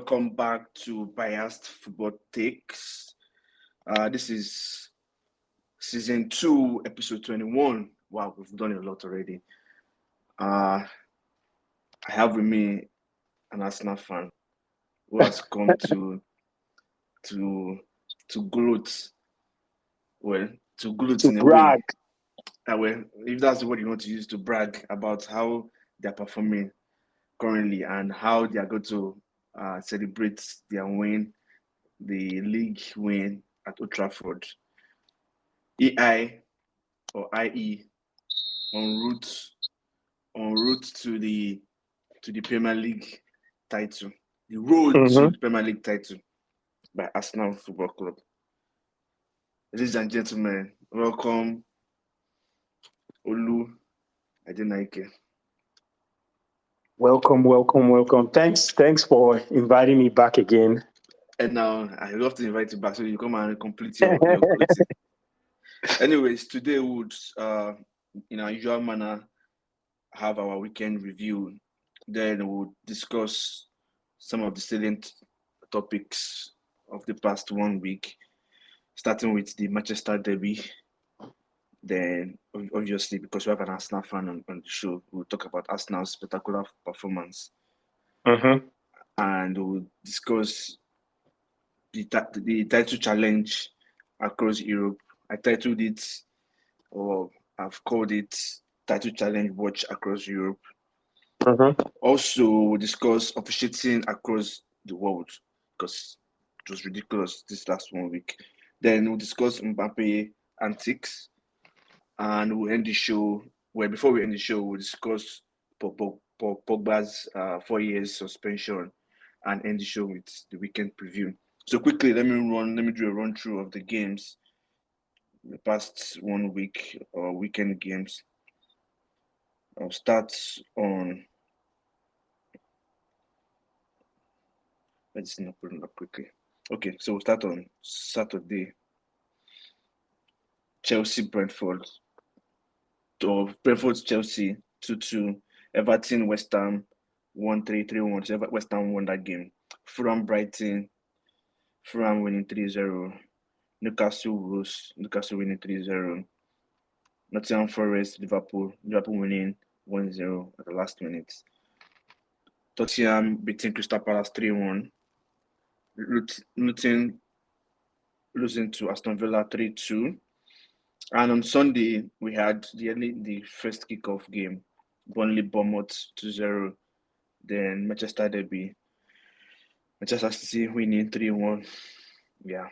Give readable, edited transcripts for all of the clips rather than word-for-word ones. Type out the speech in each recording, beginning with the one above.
Welcome back to Biased Football Takes. This is season 2, episode 21. Wow, we've done a lot already. I have with me an Arsenal fan who has come to gloat. Well, to gloat To in a brag. way. Well, if that's the word you want to use, to brag about how they're performing currently and how they are going to celebrate their win, the league win at Old Trafford. EI or IE en route to the Premier League title, the road to the Premier League title by Arsenal Football Club. Ladies and gentlemen, welcome Olu Adenaike. Welcome. Thanks for inviting me back again. And now I love to invite you back so you come and complete your gloating. Anyways, today we would, in our usual manner, have our weekend review. Then we'll discuss some of the salient topics of the past 1 week, starting with the Manchester derby. Then, obviously, because we have an Arsenal fan on the show, we'll talk about Arsenal's spectacular performance. And we'll discuss the title challenge across Europe. I titled it, or I've called it, Title Challenge Watch Across Europe. Also, we'll discuss officiating across the world because it was ridiculous this last 1 week. Then we'll discuss Mbappe antics, and we'll end the show. Well, before we end the show, we'll discuss Paul Pogba's 4 years suspension and end the show with the weekend preview. So quickly, let me do a run through of the games, the past 1 week or weekend games. I'll start on. Let's not put it up quickly. Okay, so we'll start on Saturday. Chelsea-Brentford. Brentford-Chelsea 2-2. Everton-West Ham 1-3, 3-1. So West Ham won that game. Fulham-Brighton. Fulham winning 3-0. Newcastle-Wolves. Newcastle winning 3-0. Nottingham Forest-Liverpool. Liverpool winning 1-0 at the last minute. Tottenham beating Crystal Palace 3-1. Luton losing to Aston Villa 3-2. And on Sunday, we had the first kickoff game. Burnley-Bournemouth 2-0. Then Manchester derby. Manchester City winning 3-1. Yeah.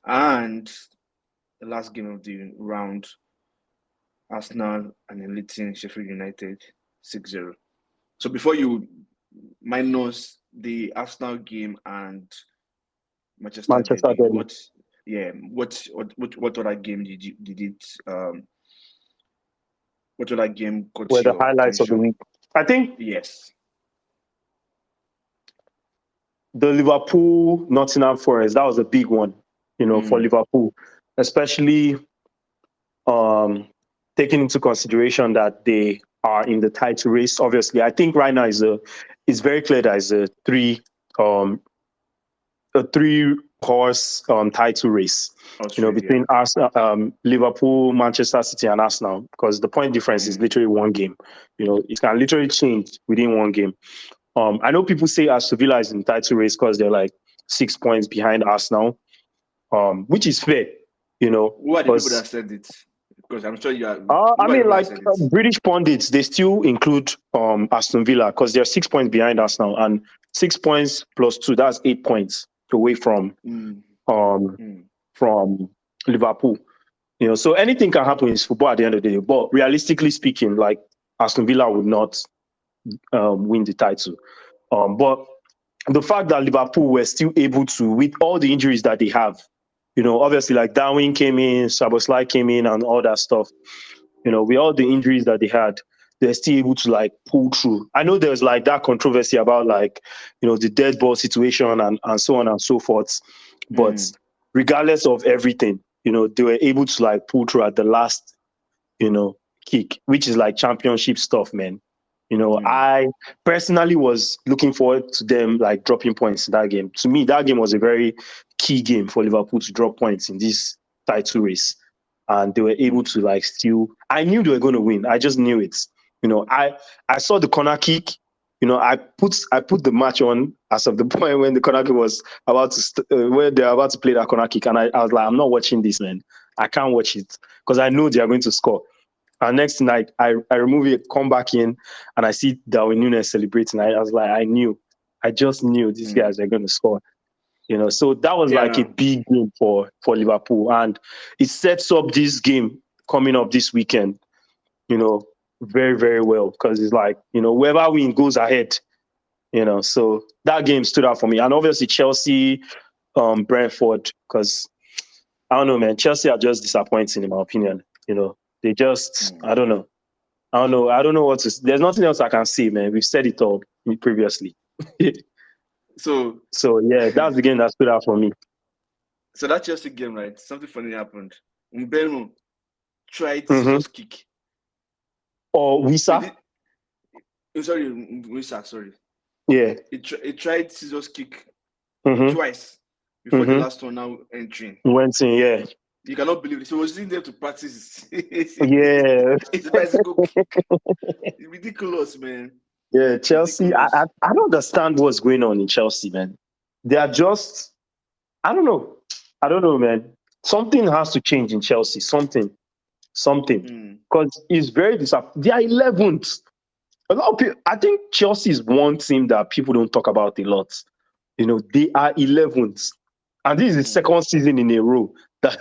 And the last game of the round, Arsenal and Luton Sheffield United 6-0. So before you minus the Arsenal game and Manchester derby, what other game did it what other game caught Were the your highlights attention? of the week? I think Yes. the Liverpool Nottingham Forest, that was a big one, for Liverpool, especially taking into consideration that they are in the title race. Obviously, I think right now it's very clear that it's a three horse title race, between Arsenal, Liverpool, Manchester City, and Arsenal, because the point difference is literally one game. It can literally change within one game. I know people say Aston Villa is in the title race because they're like 6 points behind Arsenal, which is fair. Who are the people that said it? Because I'm sure you are. I mean, like British pundits, they still include Aston Villa because they're 6 points behind Arsenal, and 6 points plus 2, that's 8 points away from Liverpool. So anything can happen in football at the end of the day. But realistically speaking, like Aston Villa would not win the title. But the fact that Liverpool were still able to, with all the injuries that they have, obviously like Darwin came in, Szoboszlai came in, and all that stuff. With all the injuries that they had, they're still able to like pull through. I know there's like that controversy about like, the dead ball situation and so on and so forth. But regardless of everything, they were able to like pull through at the last, kick, which is like championship stuff, man. I personally was looking forward to them like dropping points in that game. To me, that game was a very key game for Liverpool to drop points in this title race. And they were able to like still, I knew they were going to win. I just knew it. I saw the corner kick. I put the match on as of the point when the corner kick was about to, where they're about to play that corner kick. And I was like, I'm not watching this, man. I can't watch it because I know they are going to score. And next night, I remove it, come back in, and I see Darwin Núñez celebrating. I was like, I just knew these guys are going to score. So that was like a big game for Liverpool, and it sets up this game coming up this weekend, very, very well, because it's like, whoever wins goes ahead, so that game stood out for me. And obviously Chelsea, Brentford, because I don't know, man, Chelsea are just disappointing in my opinion. They just, I don't know what to say. There's nothing else I can say, man. We've said it all previously. So yeah, that's the game that stood out for me. So that Chelsea game, right? Something funny happened. Mbeumo tried scissors kick. Or Wisa? Wisa, sorry. Yeah. It tried scissors kick twice before the last one now entering. Went in, yeah. You cannot believe it. So he was using them to practice. Yeah. It's bicycle kick. It's ridiculous, man. Yeah, Chelsea. I don't understand what's going on in Chelsea, man. They are just, I don't know, man. Something has to change in Chelsea. Something. Because it's very disappointing. They are 11th. A lot of people, I think Chelsea is one team that people don't talk about a lot. They are 11th. And this is the second season in a row that,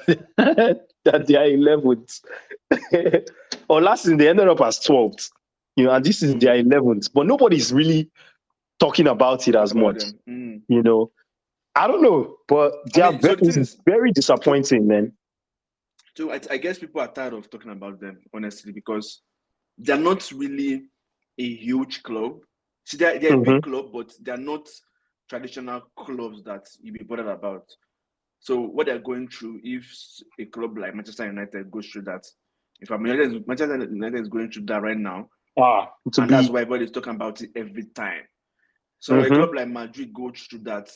that they are 11th. Or last season, they ended up as 12th. And this is their 11th. But nobody's really talking about it as much. I don't know. But it's very disappointing, man. So I guess people are tired of talking about them, honestly, because they're not really a huge club. See, they're a big club, but they're not traditional clubs that you be bothered about. So what they're going through, if a club like Manchester United goes through that, if Manchester United is going through that right now, and that's why everybody's talking about it every time. So a club like Madrid goes through that,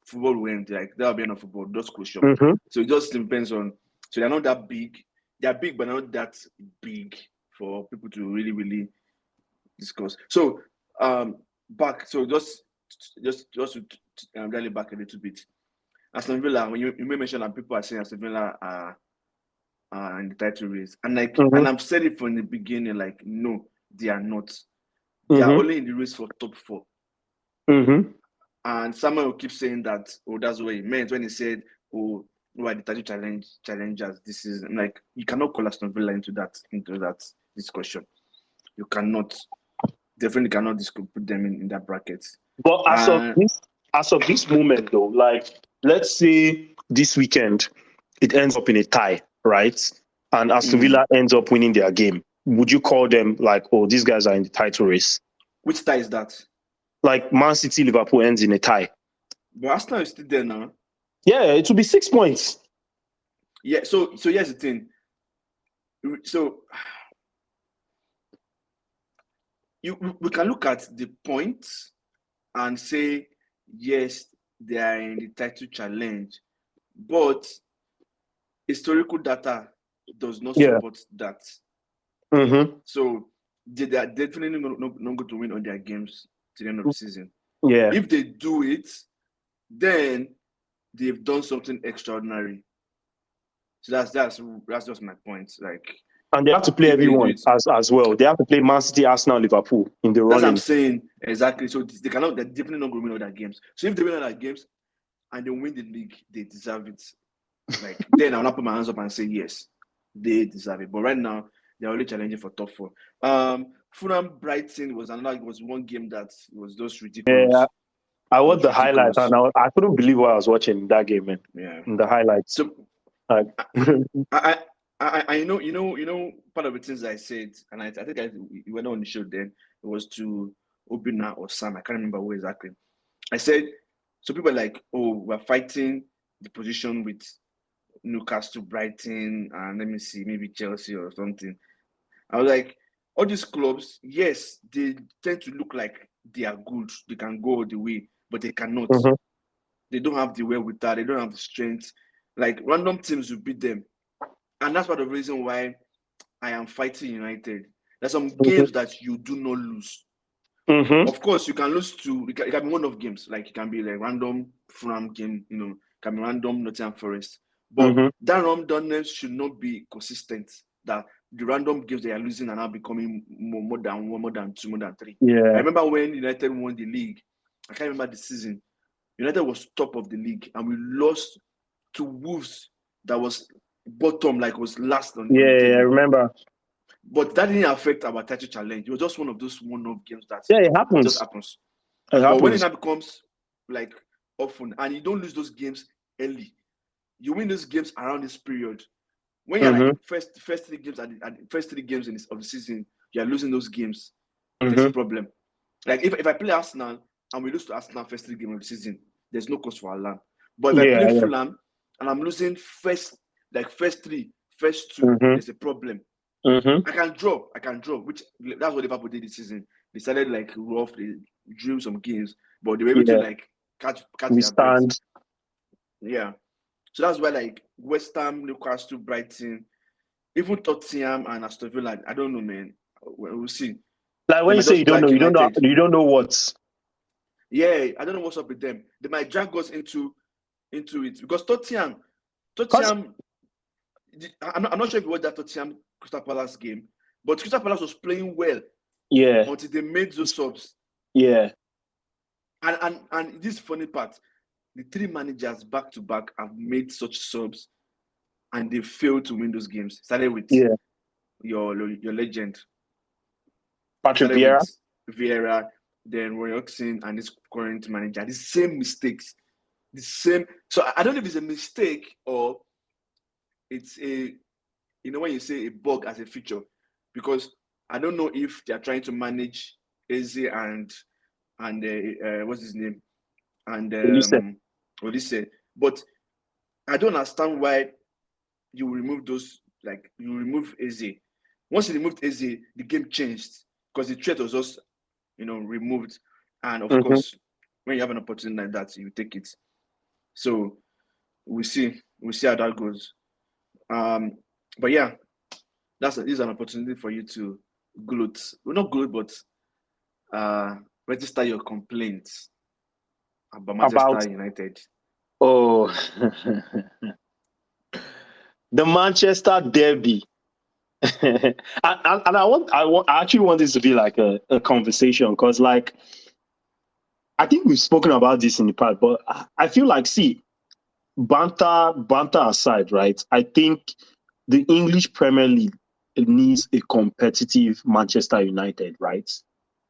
football will end, like there'll be enough football, just crucial. So it just depends on. So they're not that big. They're big, but not that big for people to really, really discuss. So back. So just to dial it back a little bit. Aston Villa, when you may mention that people are saying Aston Villa are in the title race, and and I've said it from the beginning, like no, they are not. They are only in the race for top 4. And someone will keep saying that, that's what he meant when he said, who are the title challengers this season. Like, you cannot call Aston Villa into that discussion. You cannot, definitely cannot put them in that bracket. But as of this moment, though, like, let's say this weekend it ends up in a tie, right? And Aston Villa ends up winning their game. Would you call them like, these guys are in the title race? Which tie is that? Like Man City, Liverpool ends in a tie. But Arsenal is still there now. Yeah, it will be 6 points. Yeah, so here's the thing. So we can look at the points and say, yes, they are in the title challenge, but historical data does not support that. So they are definitely not going to win on their games to the end of the season. Yeah. If they do it, then they've done something extraordinary. So that's just my point. Like, and they have to play everyone as well. They have to play Man City, Arsenal, Liverpool in the running. That's what I'm saying. Exactly. So they're definitely not going to win all their games. So if they win all their games and they win the league, they deserve it. Like, then I'll not put my hands up and say, yes, they deserve it. But right now, they're only challenging for top 4. Fulham Brighton was one game that was just ridiculous. Yeah, I watched the highlights and I couldn't believe what I was watching that game, man. Yeah, in the highlights. So I know part of the things I said, and I think you went on the show then. It was to Obina or Sam. I can't remember who exactly. I said, so people are like, we're fighting the position with Newcastle, Brighton, and let me see, maybe Chelsea or something. I was like, all these clubs, yes, they tend to look like they are good. They can go all the way, but they cannot. Mm-hmm. They don't have the wherewithal. They don't have the strength. Like random teams will beat them, and that's part of the reason why I am fighting United. There's some games that you do not lose. Mm-hmm. Of course, you can lose to. It can be one of games. Like it can be like random Fulham game. It can be random Nottingham Forest. But Mm-hmm. that randomness should not be consistent. That the random games they are losing are now becoming more than one, more than two, more than three. I Yeah. remember when United won the league. I can't remember the season. United was top of the league, and we lost to Wolves. That was bottom, like was last on the Yeah, I table. remember. But that didn't affect our title challenge. It was just one of those one-off games that Yeah, it it just happens. happens. It But when it happens. now becomes like often, and you don't lose those games early, you win those games around this period. When you're like Mm-hmm. first three games at the first 3 games of the season, you're losing those games. There's a Mm-hmm. problem. Like if I play Arsenal and we lose to Arsenal first 3 games of the season, there's no cause for alarm. But if I Yeah, play yeah. Fulham and I'm losing first three, first two, Mm-hmm. there's a problem. Mm-hmm. I can draw, which that's what Liverpool did this season. They started like rough, they drew some games, but they were able to Yeah. like catch We their breath. stand. Yeah. So that's why like West Ham, Newcastle, Brighton, even Tottenham and Aston Villa, I don't know, man. We'll see. Like They when you might say just you don't know, drag you don't know, United. you don't know what. Yeah, I don't know what's up with them. They might drag us into it because Tottenham, Because I'm not sure if you watched that Tottenham Crystal Palace game, but Crystal Palace was playing well yeah, until they made those subs. yeah. And this funny part, the 3 managers back to back have made such subs and they failed to win those games. Started with Yeah. your legend. Patrick Started with Vieira. Vieira, then Roy Hodgson and his current manager. The same mistakes. The same. So I don't know if it's a mistake or it's when you say a bug as a feature, because I don't know if they are trying to manage Eze and what's his name and Listen. Olise, but I don't understand why you remove those. Like you remove Eze. Once you removed Eze, the game changed because the threat was just removed, and of Mm-hmm. course, when you have an opportunity like that, you take it. So we'll see how that goes. But yeah, this is an opportunity for you to gloat. Well, not gloat, but register your complaints about About Manchester United. oh the Manchester Derby. and I actually want this to be like a conversation because like I think we've spoken about this in the past, but I feel like banter aside, right? I think the English Premier League needs a competitive Manchester United, right?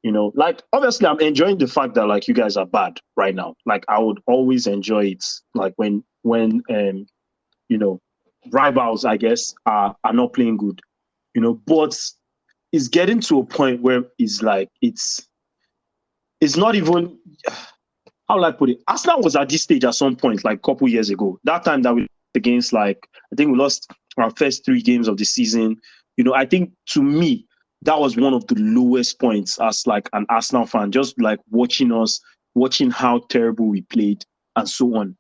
Like obviously I'm enjoying the fact that like you guys are bad right now. Like I would always enjoy it, like when you know rivals, I guess, are not playing good, but it's getting to a point where it's like it's not even how will I put it? Arsenal was at this stage at some point, like a couple years ago. That time that we lost against, like, I think we lost our first 3 games of the season. I think to me, that was one of the lowest points as like an Arsenal fan, just like watching how terrible we played and so on.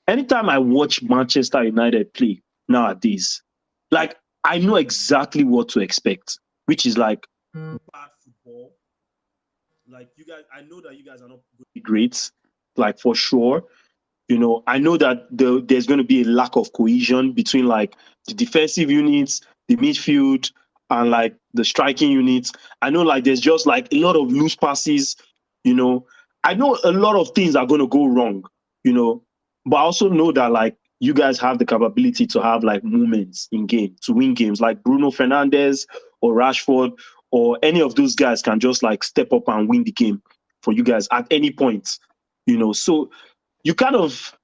Anytime I watch Manchester United play nowadays, like I know exactly what to expect, which is like bad football. Like you guys, I know that you guys are not going to be great, like for sure. I know that there's going to be a lack of cohesion between like the defensive units, the midfield, and like the striking units. I know like there's just like a lot of loose passes. I know a lot of things are going to go wrong. But I also know that like you guys have the capability to have like moments in game to win games, like Bruno Fernandes or Rashford or any of those guys can just like step up and win the game for you guys at any point. So you kind of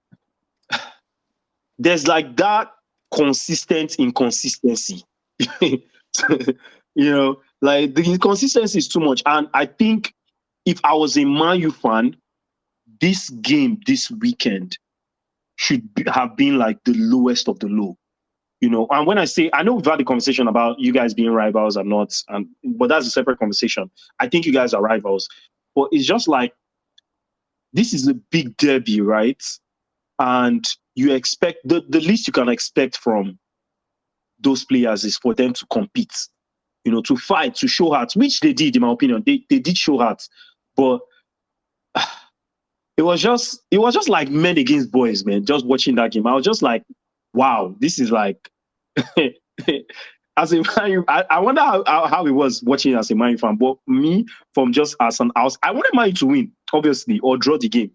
there's like that consistent inconsistency. Like the inconsistency is too much. And I think if I was a Man U fan, this game this weekend should have been like the lowest of the low. And when I say, I know we've had the conversation about you guys being rivals or not, but that's a separate conversation. I think you guys are rivals, but it's just like, this is a big derby, right? And you expect, the least you can expect from those players is for them to compete, to fight, to show heart, which they did, in my opinion. They did show heart, but it was just like men against boys, man. Just watching that game, I was just like, wow, this is like, as a Man U, I wonder how it was watching as a Man U fan. But me, from just as an house, I wanted Man U to win, obviously, or draw the game,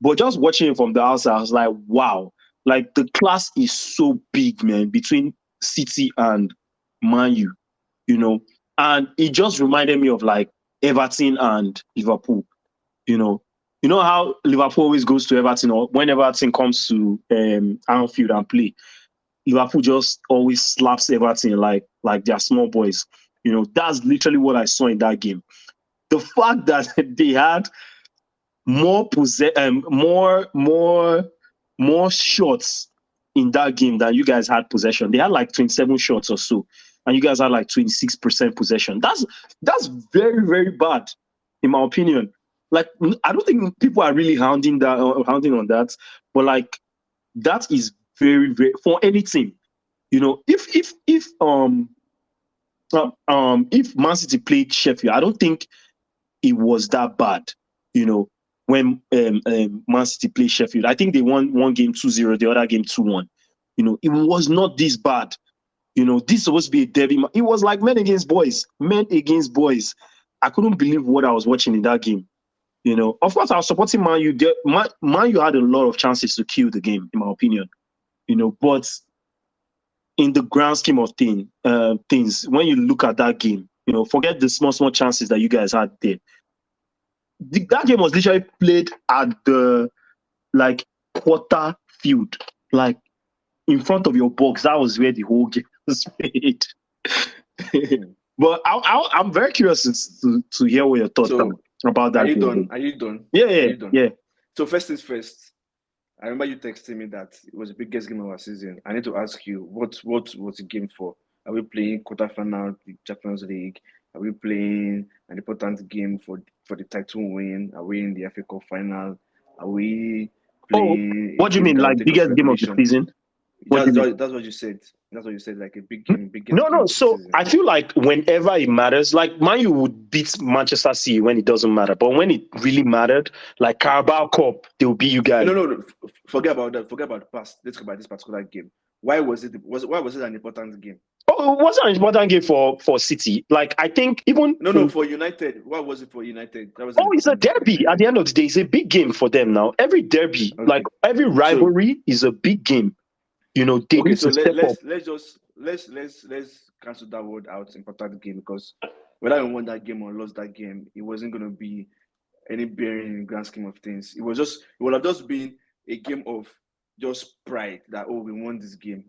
But just watching it from the outside, I was like, wow, like the class is so big, man, between City and Man U, and it just reminded me of like Everton and Liverpool, You know how Liverpool always goes to Everton, or when Everton comes to Anfield and play, Liverpool just always slaps Everton like they're small boys. That's literally what I saw in that game. The fact that they had more shots in that game than you guys had possession. They had like 27 shots or so, and you guys had like 26% possession. That's very, very bad, in my opinion. Like, I don't think people are really hounding on that, but like, that is very, very, for any team. If Man City played Sheffield, I don't think it was that bad. When Man City played Sheffield, I think they won one game 2-0, the other game 2-1. It was not this bad. This is supposed to be a derby. It was like men against boys. I couldn't believe what I was watching in that game. Of course, I was supporting Man U. Man U had a lot of chances to kill the game, in my opinion. But in the grand scheme of things, when you look at that game, forget the small chances that you guys had there. That game was literally played at the quarter field, like in front of your box. That was where the whole game was played. But I'm very curious to hear what your thoughts are about that. Are you done? Yeah. So first things first. I remember you texting me that it was the biggest game of our season. I need to ask you, what was the game for? Are we playing quarterfinal, the Champions League? Are we playing an important game for the title win? Are we in the FA Cup final? Are we playing? What do you mean, like biggest game of the season? That's what you said. That's what you said, like a big game. No. So I feel like whenever it matters, like Man U would beat Manchester City when it doesn't matter, but when it really mattered, like Carabao Cup, they will beat you guys. No. Forget about that. Forget about the past. Let's go about this particular game. Why was it an important game? Oh, it wasn't an important game for City. Like, I think even for United. Why was it for United? It's a derby. At the end of the day, it's a big game for them now. Every derby, like every rivalry, is a big game. They need to step up. Let's cancel that word out. Important game, because whether I won that game or lost that game, it wasn't going to be any bearing in the grand scheme of things. It would have just been a game of just pride that, we won this game.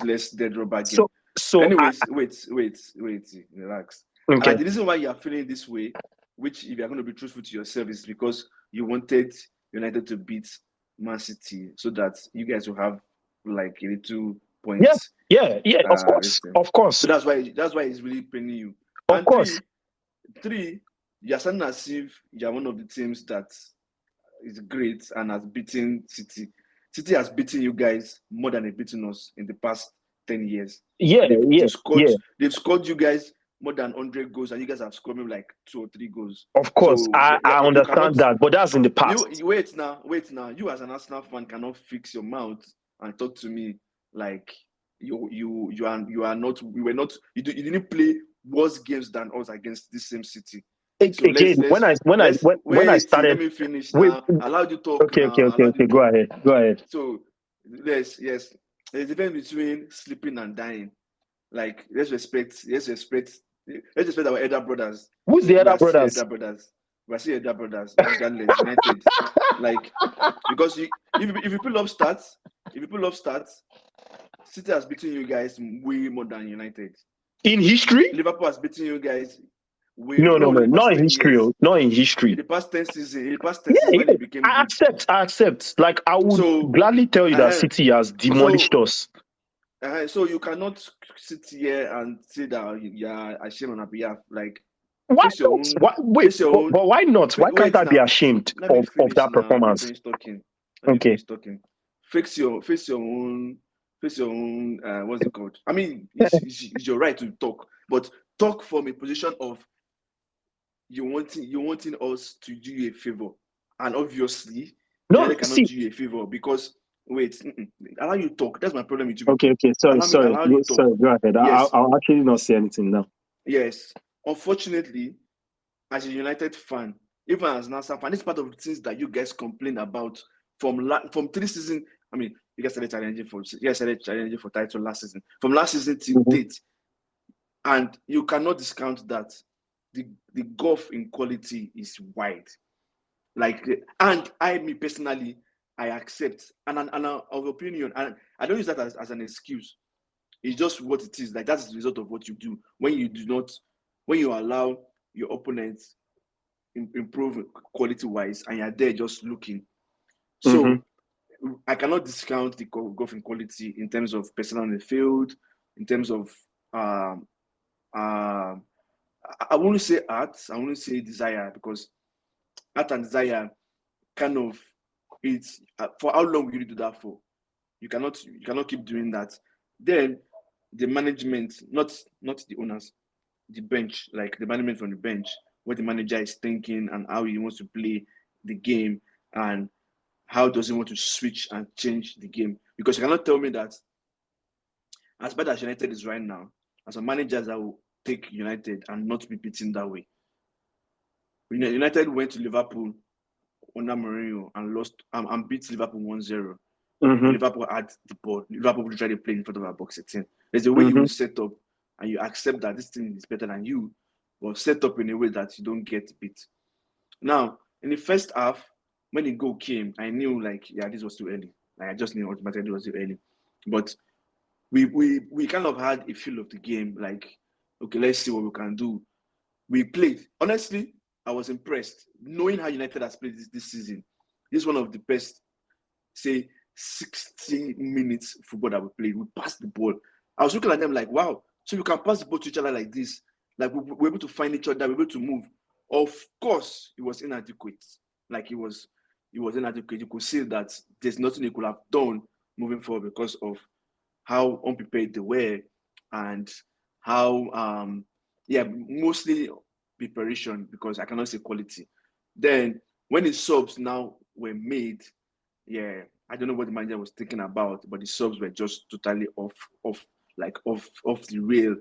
Less dead rubber game. So anyways, wait, relax. Okay. The reason why you are feeling this way, which if you're going to be truthful to yourself, is because you wanted United to beat Man City so that you guys will have like a little points. Yeah. Of course. So that's why it's really paining you. Of course. Three, you're sounding as if you're one of the teams that is great and has beaten City. City has beaten you guys more than they've beaten us in the past 10 years. They've scored you guys more than 100 goals, and you guys have scored maybe like 2 or 3 goals. Of course, so, I understand that, but that's in the past. Wait now. You as an Arsenal fan cannot fix your mouth and talk to me like you didn't play worse games than us against this same City. So again, when I started, let me finish now. Allow you to talk. Okay. Go ahead. So there's a difference between sleeping and dying. Like let's respect our elder brothers. Who's the elder brothers? We're still elder brothers. Regardless, United. Like, because if you pull up stats, City has beaten you guys way more than United. In history? Liverpool has beaten you guys way No, not in history. Not in history. In the past 10 seasons, when it became I accept. Like, I would gladly tell you that City has demolished us. So you cannot sit here and say that you are ashamed on our behalf. Like, Why face your not? own, Why, wait, face your own. but why not? Why can't Wait I be now. ashamed Let me of finish that now. Let me performance? finish talking. Let me Okay. finish talking. Face your own. Face your own. What's it called? I mean, it's your right to talk, but talk from a position of you wanting us to do you a favor, and obviously, No, United cannot see. do you a favor because wait, allow you talk. That's my problem with you Okay, people. okay. Sorry. Allow you talk. Sorry, go ahead. Yes, I'll actually not say anything now. yes. Unfortunately, as a United fan, even as an Arsenal fan, this is part of the things that you guys complain about from 3 seasons. I mean, you guys started challenging for title last season. From last season till Mm-hmm. date, and you cannot discount that the gulf in quality is wide. Like, and me personally, I accept and of opinion, and I don't use that as an excuse. It's just what it is. Like, that's the result of what you do when you do not, when you allow your opponents improve quality wise, and you're there just looking. Mm-hmm. So I cannot discount the golf in quality in terms of personnel on the field, in terms of um, um, I won't say art, I won't say desire, because art and desire kind of, it's for how long will you do that for? You cannot keep doing that. Then the management, not the owners, the bench, like the management from the bench, what the manager is thinking and how he wants to play the game, and how does he want to switch and change the game. Because you cannot tell me that as bad as United is right now, as a manager that will take United and not be beaten that way. United went to Liverpool under Mourinho and lost and beat Liverpool 1-0. When Mm-hmm. Liverpool had the ball, Liverpool tried to play in front of our box 18. There's a way you Mm-hmm. will set up and you accept that this team is better than you, but set up in a way that you don't get beat. Now, in the first half, when the goal came, I knew, like, yeah, this was too early. Like, I just knew automatically it was too early. But we kind of had a feel of the game, like, okay, let's see what we can do. We played. Honestly, I was impressed knowing how United has played this season. This is one of the best, say, 60 minutes football that we played. We passed the ball. I was looking at them like, wow, so you can pass the ball to each other like this. Like, we're able to find each other, we're able to move. Of course, it was inadequate. Like, it was inadequate. You could see that there's nothing they could have done moving forward because of how unprepared they were, and how mostly preparation, because I cannot say quality. Then when the subs now were made, yeah, I don't know what the manager was thinking about, but the subs were just totally off the rail,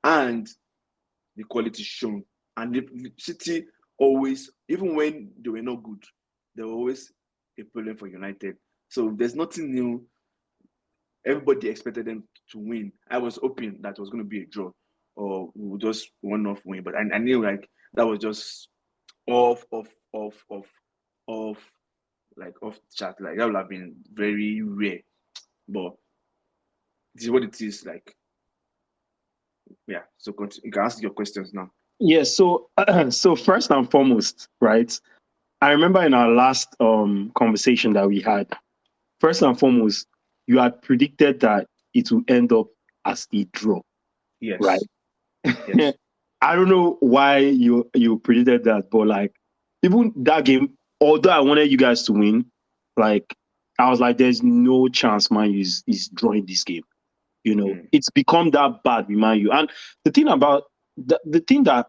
and the quality shown. And the City always, even when they were not good, they were always a problem for United. So there's nothing new. Everybody expected them to win. I was hoping that it was going to be a draw, or we would just one-off win. But I knew, like, that was just off, off, like, off chat. Like, that would have been very rare. But this is what it is. Like, yeah. So you can ask your questions now. Yeah, so so first and foremost, right? I remember in our last conversation that we had, first and foremost, you had predicted that it will end up as a draw, right? Yes. Yes. I don't know why you predicted that, but like even that game, although I wanted you guys to win, like I was like, there's no chance Man U is drawing this game. You know, it's become that bad with Man U. And the thing about the thing that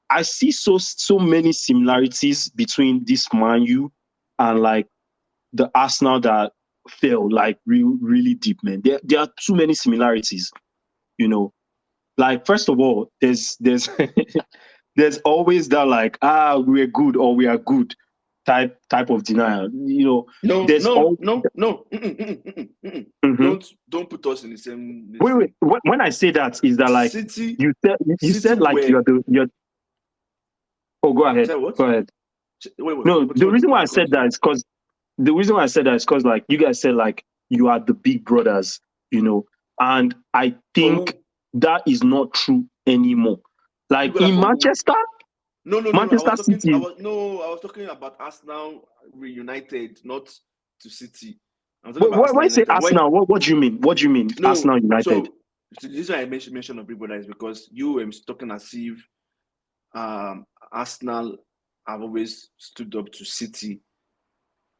I see so many similarities between this Man U and like the Arsenal that fell like really deep, man. There are too many similarities, you know. Like first of all, there's there's always that like we're good or we are good type of denial. You know, No, there's no, all. no, no. Mhm. Don't put us in the same Wait. listen. When I say that, is that like City, you City said like were. you're. Oh, go You ahead. said what? Go ahead. Wait. No, the Continue. reason why I Continue. said that Continue. is because the reason why I said that is because like you guys said like you are the big brothers, you know, and I For think who? that is not true anymore. Big Like brother in for who? Manchester, No. Manchester City. I was talking about Arsenal reunited, not to City. I'm talking about When Arsenal you say United. Arsenal, what do you mean? What do you mean, No, Arsenal United? so the reason I mentioned of Big Brother is because you were talking as if Arsenal have always stood up to City,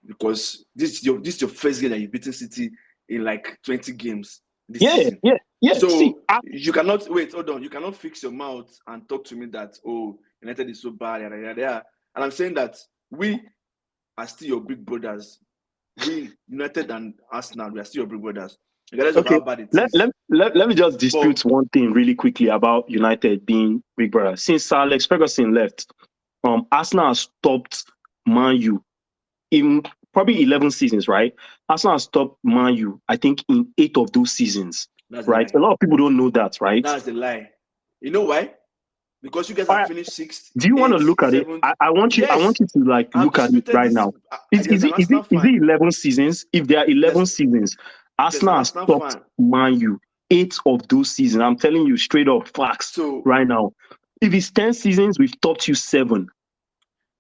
because this is your first game that you've beaten City in like 20 games this season. Yeah. So See, you cannot hold on. You cannot fix your mouth and talk to me that, oh, United is so bad, yada, yada, yada. And I'm saying that we are still your big brothers. We, United and Arsenal, we are still your big brothers, regardless of how bad it is. Let me just dispute one thing really quickly about United being big brother. Since Sir Alex Ferguson left, Arsenal has stopped Man U in probably 11 seasons, right? Arsenal has stopped Man U, I think, in 8 of those seasons. That's right? A lot of people don't know that, right? That's the lie. You know why? Because you guys have finished 6th. Do you want to look at 7th? it? I want you to like look at it right now. Is it 11 seasons? If there are 11 seasons, Arsenal has stopped Man U 8 of those seasons. I'm telling you straight up facts right now. If it's 10 seasons, we've stopped you 7.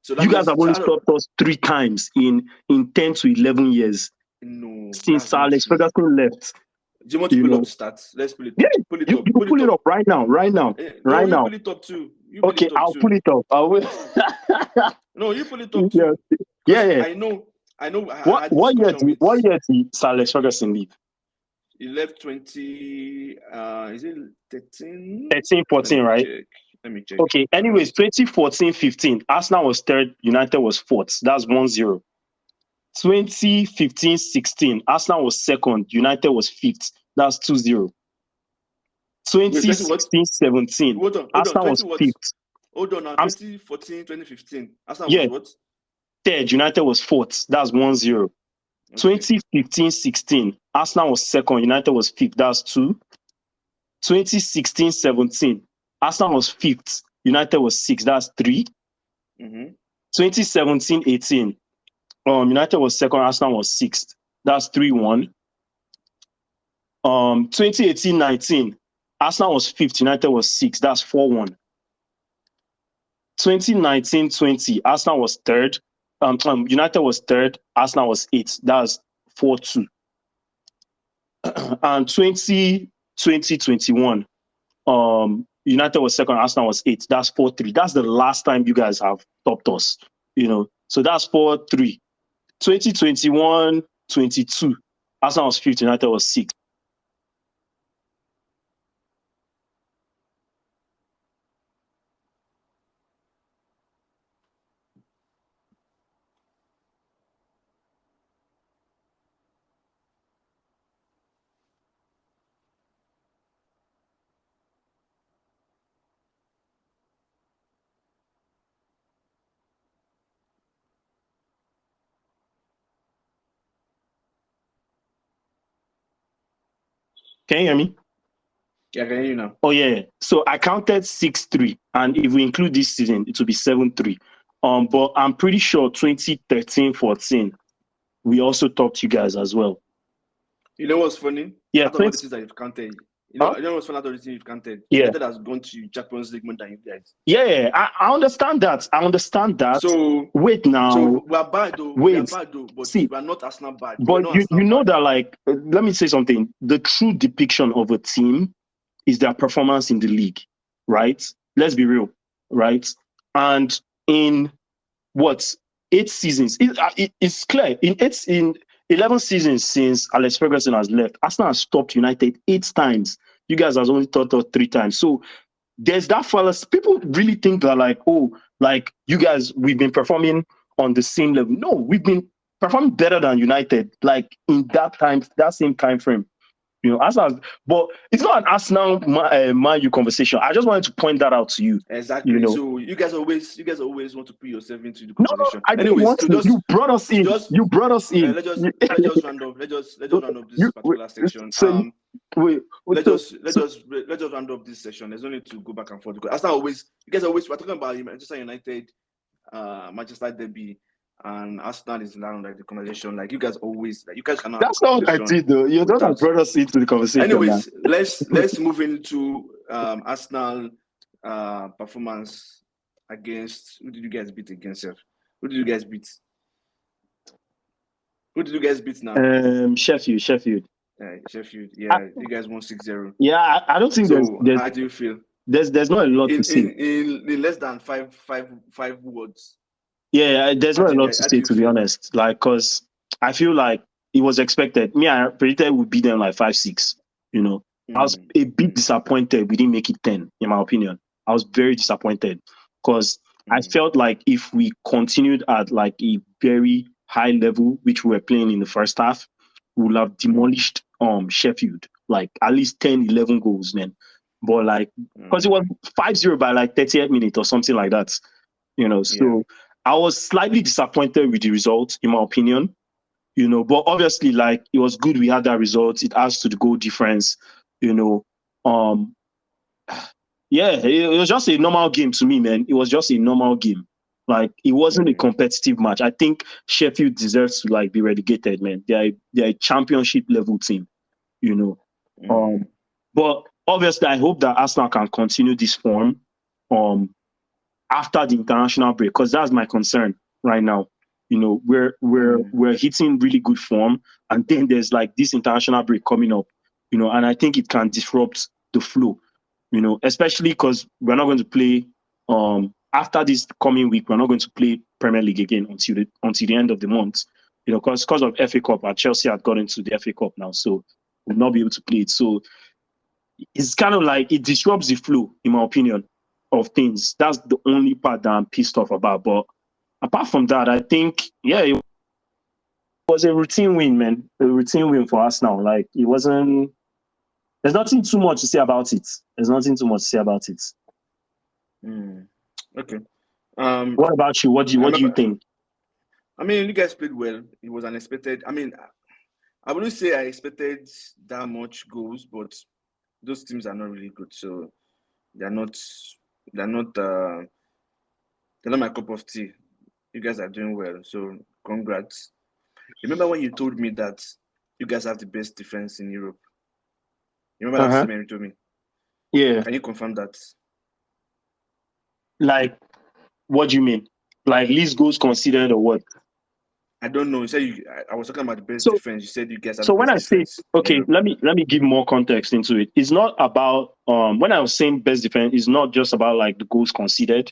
So you guys have only stopped us 3 times in 10 to 11 years. No, since Sir Alex Ferguson left. Do you want to pull up the stats? Let's pull it up. Yeah, pull it up. You pull it up right now. No, you pull it up too. Okay, I'll pull it up. I will. No, you pull it up too. Yeah. I know. What year did Sir Alex Ferguson leave? He left 20. Is it 13? 13, 14, right? Let me check. Okay. Anyways, 2014-15, Arsenal was 3rd, United was 4th. That's 1-0. 2015-16, Arsenal was 2nd, United was 5th. That's 2-0. 2016-17, Arsenal was 5th. Hold on now. 2014-2015, Arsenal was what? 3rd, United was 4th. That's 1-0. 2015-16, Arsenal was 2nd, United was 5th. That's 2. 2016-17, Arsenal was 5th, United was 6th. That's 3. 2017-18, United was 2nd, Arsenal was 6th. That's 3-1. 2018-19, Arsenal was 5th, United was 6th. That's 4-1. 2019-20, Arsenal was 3rd. United was 3rd, Arsenal was 8th. That's 4-2. And 2020-21, United was 2nd, Arsenal was 8th. That's 4-3. That's the last time you guys have topped us. So that's 4-3. 2021-22, Arsenal was 5th, United was 6th. Can you hear me? Yeah, I can hear you now. Oh, yeah. So I counted 6-3. And if we include this season, it will be 7-3. But I'm pretty sure 2013-14, we also topped you guys as well. You know what's funny? Yeah. Out of all the things that you've counted, you know what's funny out of the things you've counted? Yeah. United has gone to Champions League more than you guys. Yeah, I understand that. So wait now. So we are bad though. Wait. We are bad though. But we are not Arsenal bad. But you know that, like, let me say something. The true depiction of a team is their performance in the league, right? Let's be real, right? And in 8 seasons, it's clear. In 11 seasons since Alex Ferguson has left, Arsenal has stopped United 8 times. You guys have only taught us 3 times. So there's that fallacy. People really think that, like, you guys, we've been performing on the same level. No, we've been performing better than United, like in that same time frame. Arsenal, but it's not an Arsenal Man U conversation. I just wanted to point that out to you. Exactly. So you guys always want to put yourself into the conversation. No, I didn't want to. You brought us in. You brought us in. Let's just round up. Let's just round up this particular section. Let's just round up this session. There's no need to go back and forth because Arsenal you guys always we're talking about Manchester United, Manchester Derby. And Arsenal is now like the conversation. Like you guys always, like you guys cannot. That's not what I did, though. You don't have brought us into the conversation. Anyways, let's move into Arsenal performance against. Who did you guys beat against? Who did you guys beat? Who did you guys beat now? Sheffield. Sheffield. Yeah, you guys won 6-0. Yeah, I don't think So there's how do you feel? There's not a lot to say. In less than five words. Yeah, there's not a lot to How do say, you to be feel? honest. Like, cause I feel like it was expected. Me, I predicted we'd beat them like 5-6. You know, I was a bit disappointed we didn't make it 10. In my opinion, I was very disappointed because I felt like if we continued at like a very high level, which we were playing in the first half, we would have demolished Sheffield, like at least 10, 11 goals, man. But like, because it was 5-0 by like 30th minute or something like that, you know. So I was slightly disappointed with the result, in my opinion, you know. But obviously, like, it was good we had that result. It adds to the goal difference, you know. Yeah, it was just a normal game to me, man. It was just a normal game. Like, it wasn't a competitive match. I think Sheffield deserves to like be relegated, man. They're a championship level team, you know. But obviously, I hope that Arsenal can continue this form after the international break, because that's my concern right now. You know, we're hitting really good form, and then there's like this international break coming up, you know, and I think it can disrupt the flow, you know, especially because we're not going to play after this coming week, we're not going to play Premier League again until the end of the month, you know, because of FA Cup, and Chelsea had got into the FA Cup now, so we'll not be able to play it. So it's kind of like it disrupts the flow, in my opinion, of things. That's the only part that I'm pissed off about. But apart from that, I think, yeah, it was a routine win, man. A routine win for us now. Like, it wasn't. There's nothing too much to say about it. Okay. What about you? What do you think? I mean, you guys played well. It was unexpected. I mean, I wouldn't say I expected that much goals, but those teams are not really good. So they're not my cup of tea. You guys are doing well. So congrats. Remember when you told me that you guys have the best defense in Europe? You remember that statement you told me? Yeah. Can you confirm that? Like, what do you mean? Like, least goals considered or what? I don't know. You said I was talking about the best defense. You said you guys have so the best defense. So when I say, okay, let me give more context into it. It's not about when I was saying best defense, it's not just about like the goals conceded.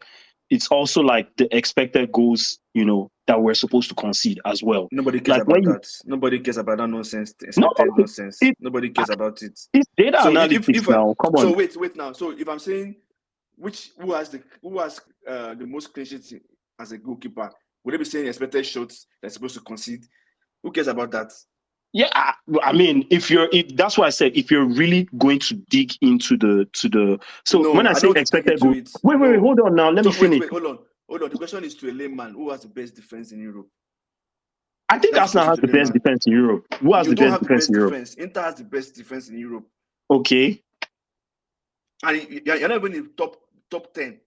It's also like the expected goals, you know, that we're supposed to concede as well. Nobody cares like about that. Nobody cares about that nonsense. Expected nonsense. Nobody cares about it. It's data analytics now. Come on. So wait now. So if I'm saying who has the most clean sheets as a goalkeeper, would they be saying expected shots they're supposed to concede? Who cares about that? Yeah, I mean, if that's why I said if you're really going to dig into when I say expected goal, wait, hold on now, let me finish. Wait, hold on. The question is to a layman, who has the best defense in Europe? I think Arsenal has the best defense in Europe. Who has the best defense in Europe? Inter has the best defense in Europe. Okay. And you're not even in top 10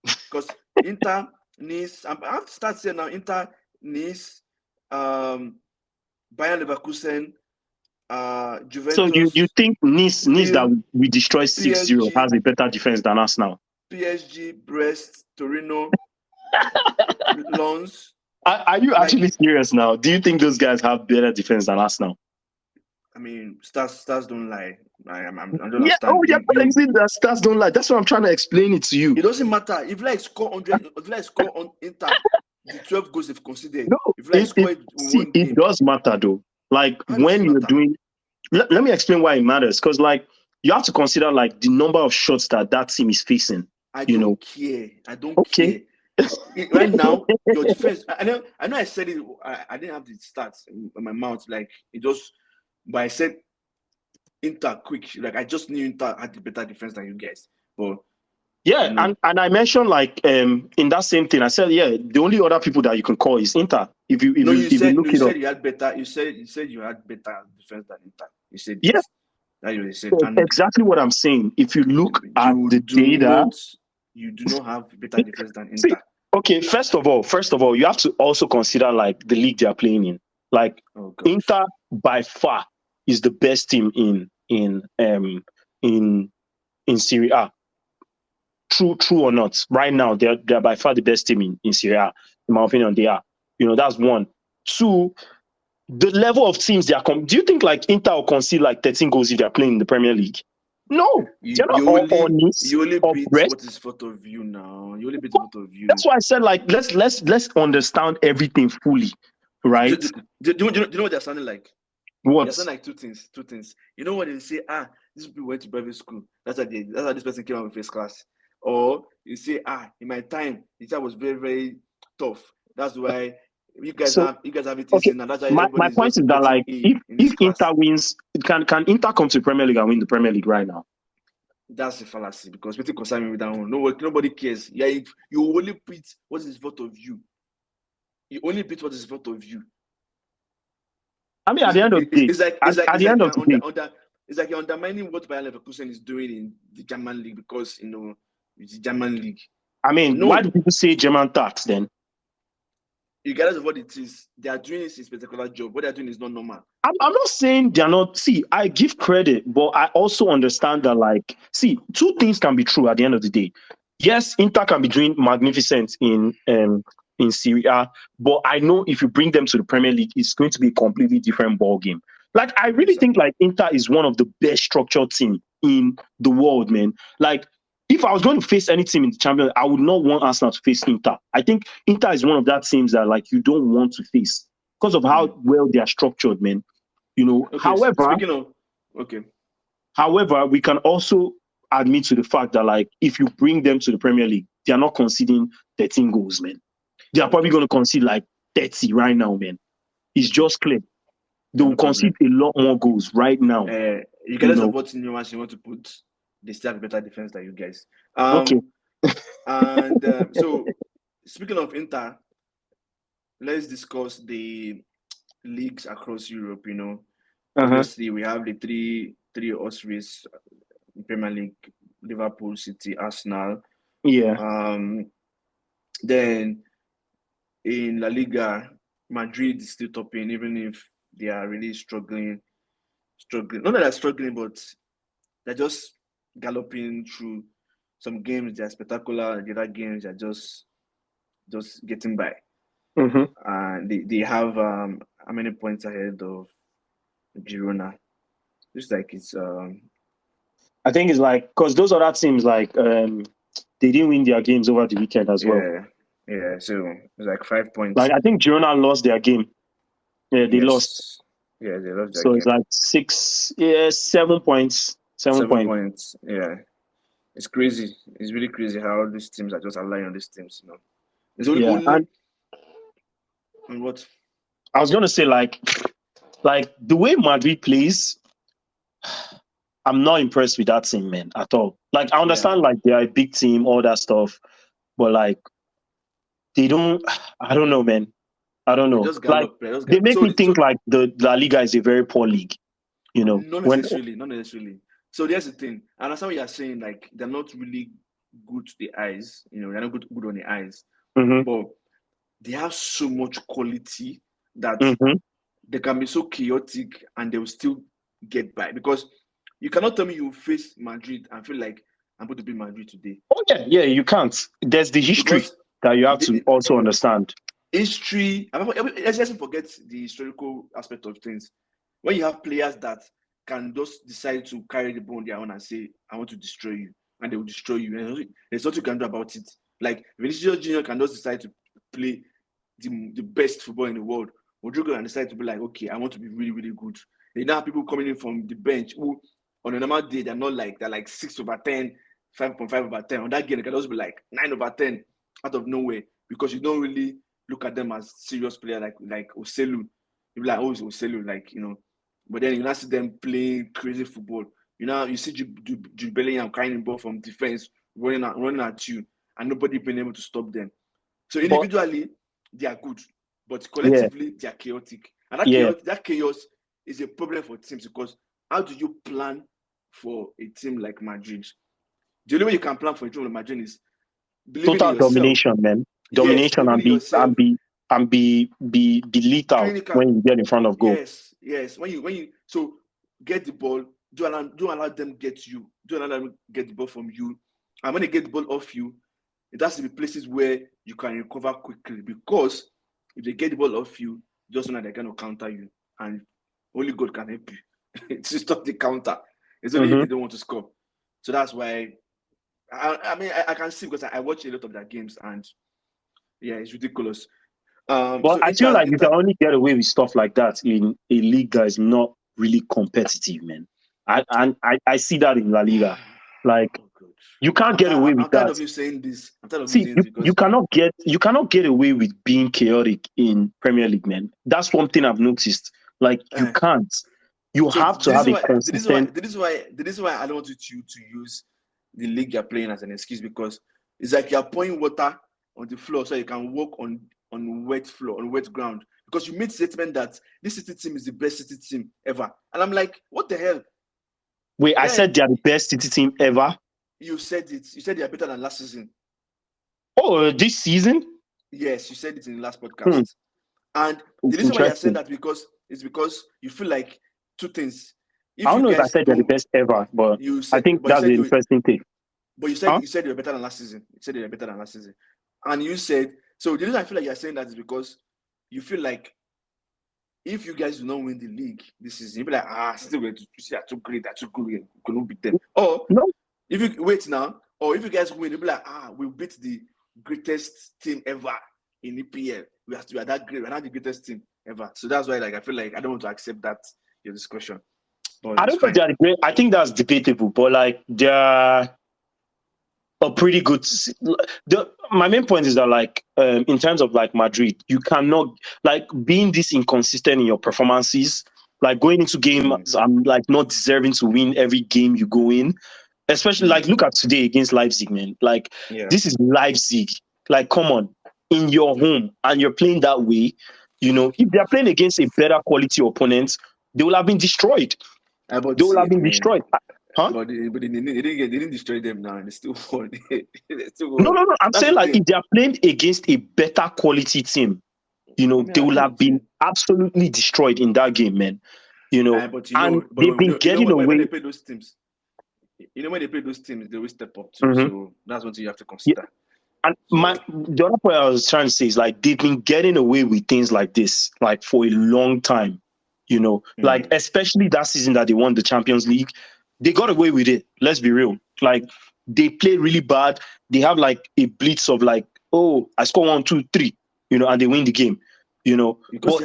because Inter, Nice. I have to start saying now. Inter, Nice, Bayern Leverkusen, Juventus. So you think Nice that we destroy 6-0 has a better defense than us now? PSG, Brest, Torino, Lens. Are you actually serious now? Do you think those guys have better defense than us now? I mean, stats don't lie. I don't understand. Yeah, that stats don't lie. That's what I'm trying to explain it to you. It doesn't matter if like score 100. If like score on Inter, the 12 goals they've considered. No, if like score it does matter though. Like when you're doing, let me explain why it matters. Because like you have to consider like the number of shots that team is facing. I don't care. Care. Right now, your defense. I know. I said it. I didn't have the stats in my mouth. Like it just. But I said Inter quick. Like I just knew Inter had the better defense than you guys. But yeah, and I mentioned like in that same thing, I said the only other people that you can call is Inter. If you look it up, you had better. You said you had better defense than Inter. You said yeah. That you said exactly what I'm saying. If you look at the data, you do not have better defense than Inter. Okay, first of all, you have to also consider like the league they are playing in. Like Inter by far is the best team in Serie A. True or not, right now they're by far the best team in Serie A. In my opinion, they are. You know, that's one. Two, the level of teams they are. Do you think like Inter will concede like 13 goals if they are playing in the Premier League? No, they're not all honest you only or beat breast. what is thought of you now. You only beat what of you. That's why I said like let's understand everything fully, right? Do you know what they're sounding like? What? They're sounding like two things. You know what they say? These people went to private school. That's how this person came out with first class. Or you say, in my time, the teacher was very, very tough. That's why you guys have it easy now. That's why my point is that like if Inter wins, can Inter come to the Premier League and win the Premier League right now? That's a fallacy because people concern me with that one. Nobody cares. Yeah, if you only beat what is in front of you. You only beat what is in front of you. I mean, at the end of the day, it's like you're undermining what Bayer Leverkusen is doing in the German league because it's the German league. I mean, why do people say German tax then? Regardless of what it is, they are doing this particular job. What they're doing is not normal. I'm not saying they're not. See, I give credit, but I also understand that, like, see, two things can be true at the end of the day. Yes, Inter can be doing magnificent in Serie A, but I know if you bring them to the Premier League, it's going to be a completely different ball game. Like, I really think like Inter is one of the best structured teams in the world, man. Like, if I was going to face any team in the Champions League, I would not want Arsenal to face Inter. I think Inter is one of that teams that like you don't want to face because of how well they are structured, man. However, we can also admit to the fact that like if you bring them to the Premier League, they are not conceding 13 goals, man. They are probably going to concede like 30 right now, man. It's just clear. They will concede a lot more goals right now. You guys are voting you want to put they still have better defense than you guys. Okay. And so speaking of Inter, let's discuss the leagues across Europe. Obviously we have the three Austrians, Premier League, Liverpool, City, Arsenal. Yeah. Then in La Liga, Madrid is still topping, even if they are really struggling. Not that they're struggling, but they're just galloping through. Some games they're spectacular, the other games they're just getting by. And they have how many points ahead of Girona? Just like it's I think it's like because those other teams like they didn't win their games over the weekend as well. Yeah, so it's like 5 points. Like I think Girona lost their game. Yeah, they lost. Yeah, they lost their game. So it's like 7 points. 7 points. Yeah. It's crazy. It's really crazy how these teams are just relying on these teams, It's only and what? I was gonna say like the way Madrid plays, I'm not impressed with that team, man, at all. Like I understand like they are a big team, all that stuff, but like they don't. I don't know, man. I don't know. They make me think like the La Liga is a very poor league. Not necessarily. So there's the thing. I understand what you're saying. Like they're not really good to the eyes. They're not good on the eyes. But they have so much quality that they can be so chaotic and they will still get by. Because you cannot tell me you face Madrid and feel like I'm going to beat Madrid today. Oh yeah, you can't. There's the history that you have to also understand. History. Let's just forget the historical aspect of things. When you have players that can just decide to carry the ball on their own and say, I want to destroy you, and they will destroy you. And there's nothing you can do about it. Like Vinicius Jr. can just decide to play the best football in the world. Rodrigo can decide to be like, okay, I want to be really, really good. They now have people coming in from the bench who on a normal day they're like 6/10, 5.5/10. On that game, they can also be like 9/10 out of nowhere because you don't really look at them as serious player like Oselu. You'll be like, oh, it's Oselu, but then you now see them playing crazy football. You see Jude Bellingham carrying the ball from defense, running at you, and nobody being able to stop them. So individually, they are good, but collectively, they are chaotic. And that chaos is a problem for teams because how do you plan for a team like Madrid? The only way you can plan for a team like Madrid is believing total in yourself. Domination, man. Domination and be lethal when you get in front of goal. Yes. When you so get the ball, don't allow them get you. Don't allow them get the ball from you. And when they get the ball off you, it has to be places where you can recover quickly because if they get the ball off you, just so that they're going to counter you, and only God can help you to stop the counter. It's only if they don't want to score. So that's why. I mean, I can see because I watch a lot of their games, and yeah, it's ridiculous. But So I feel like you can only get away with stuff like that in a league that is not really competitive, man. I see that in La Liga. Like, you can't get away with I'm that. tired of you saying this. I'm tired of See, you saying this because you cannot get away with being chaotic in Premier League, man. That's one thing I've noticed. Like, you can't. You have to have a consistent. This is why I don't want you to use the league you're playing as an excuse, because it's like you're pouring water on the floor so you can walk on wet floor, on wet ground. Because you made statement that this City team is the best City team ever. And I'm like, what the hell? Wait, I said they're the best City team ever? You said it. You said they're better than last season. Oh, this season? Yes, you said it in the last podcast. And the reason why you're saying that is because you feel like two things. I don't know if I said they're the best ever, but I think that's the interesting thing. But you said you were better than last season. You said you were better than last season. And you said, so the reason I feel like you're saying that is because you feel like if you guys do not win the league this season, you'll be like, still they're too great, they're too good, we couldn't beat them. Or if you wait now, or if you guys win, you'll be like, we beat the greatest team ever in EPL. We are that great, we're not the greatest team ever. So that's why, like, I feel like I don't want to accept that your discussion. But I don't think they're great. I think that's debatable, but like they're a pretty good. My main point is that, like, in terms of like Madrid, you cannot, like, being this inconsistent in your performances, like going into games, I'm like not deserving to win every game you go in. Especially like look at today against Leipzig, man. Like this is Leipzig. Like, come on, in your home, and you're playing that way. You know, if they're playing against a better quality opponent, they will have been destroyed. They will have been destroyed. Huh? But they didn't destroy them now, and they still won. No. I'm saying, like, if they are playing against a better quality team, you know, they will have been absolutely destroyed in that game, man. You know, they've been getting away. When they play those teams, when they play those teams, they will step up too. So that's what you have to consider. Yeah. And the other point I was trying to say is, like, they've been getting away with things like this, like, for a long time. You know, like, especially that season that they won the Champions League, they got away with it. Let's be real. Like, they played really bad. They have like a blitz of like, I score 1, 2, 3, you know, and they win the game. You know, because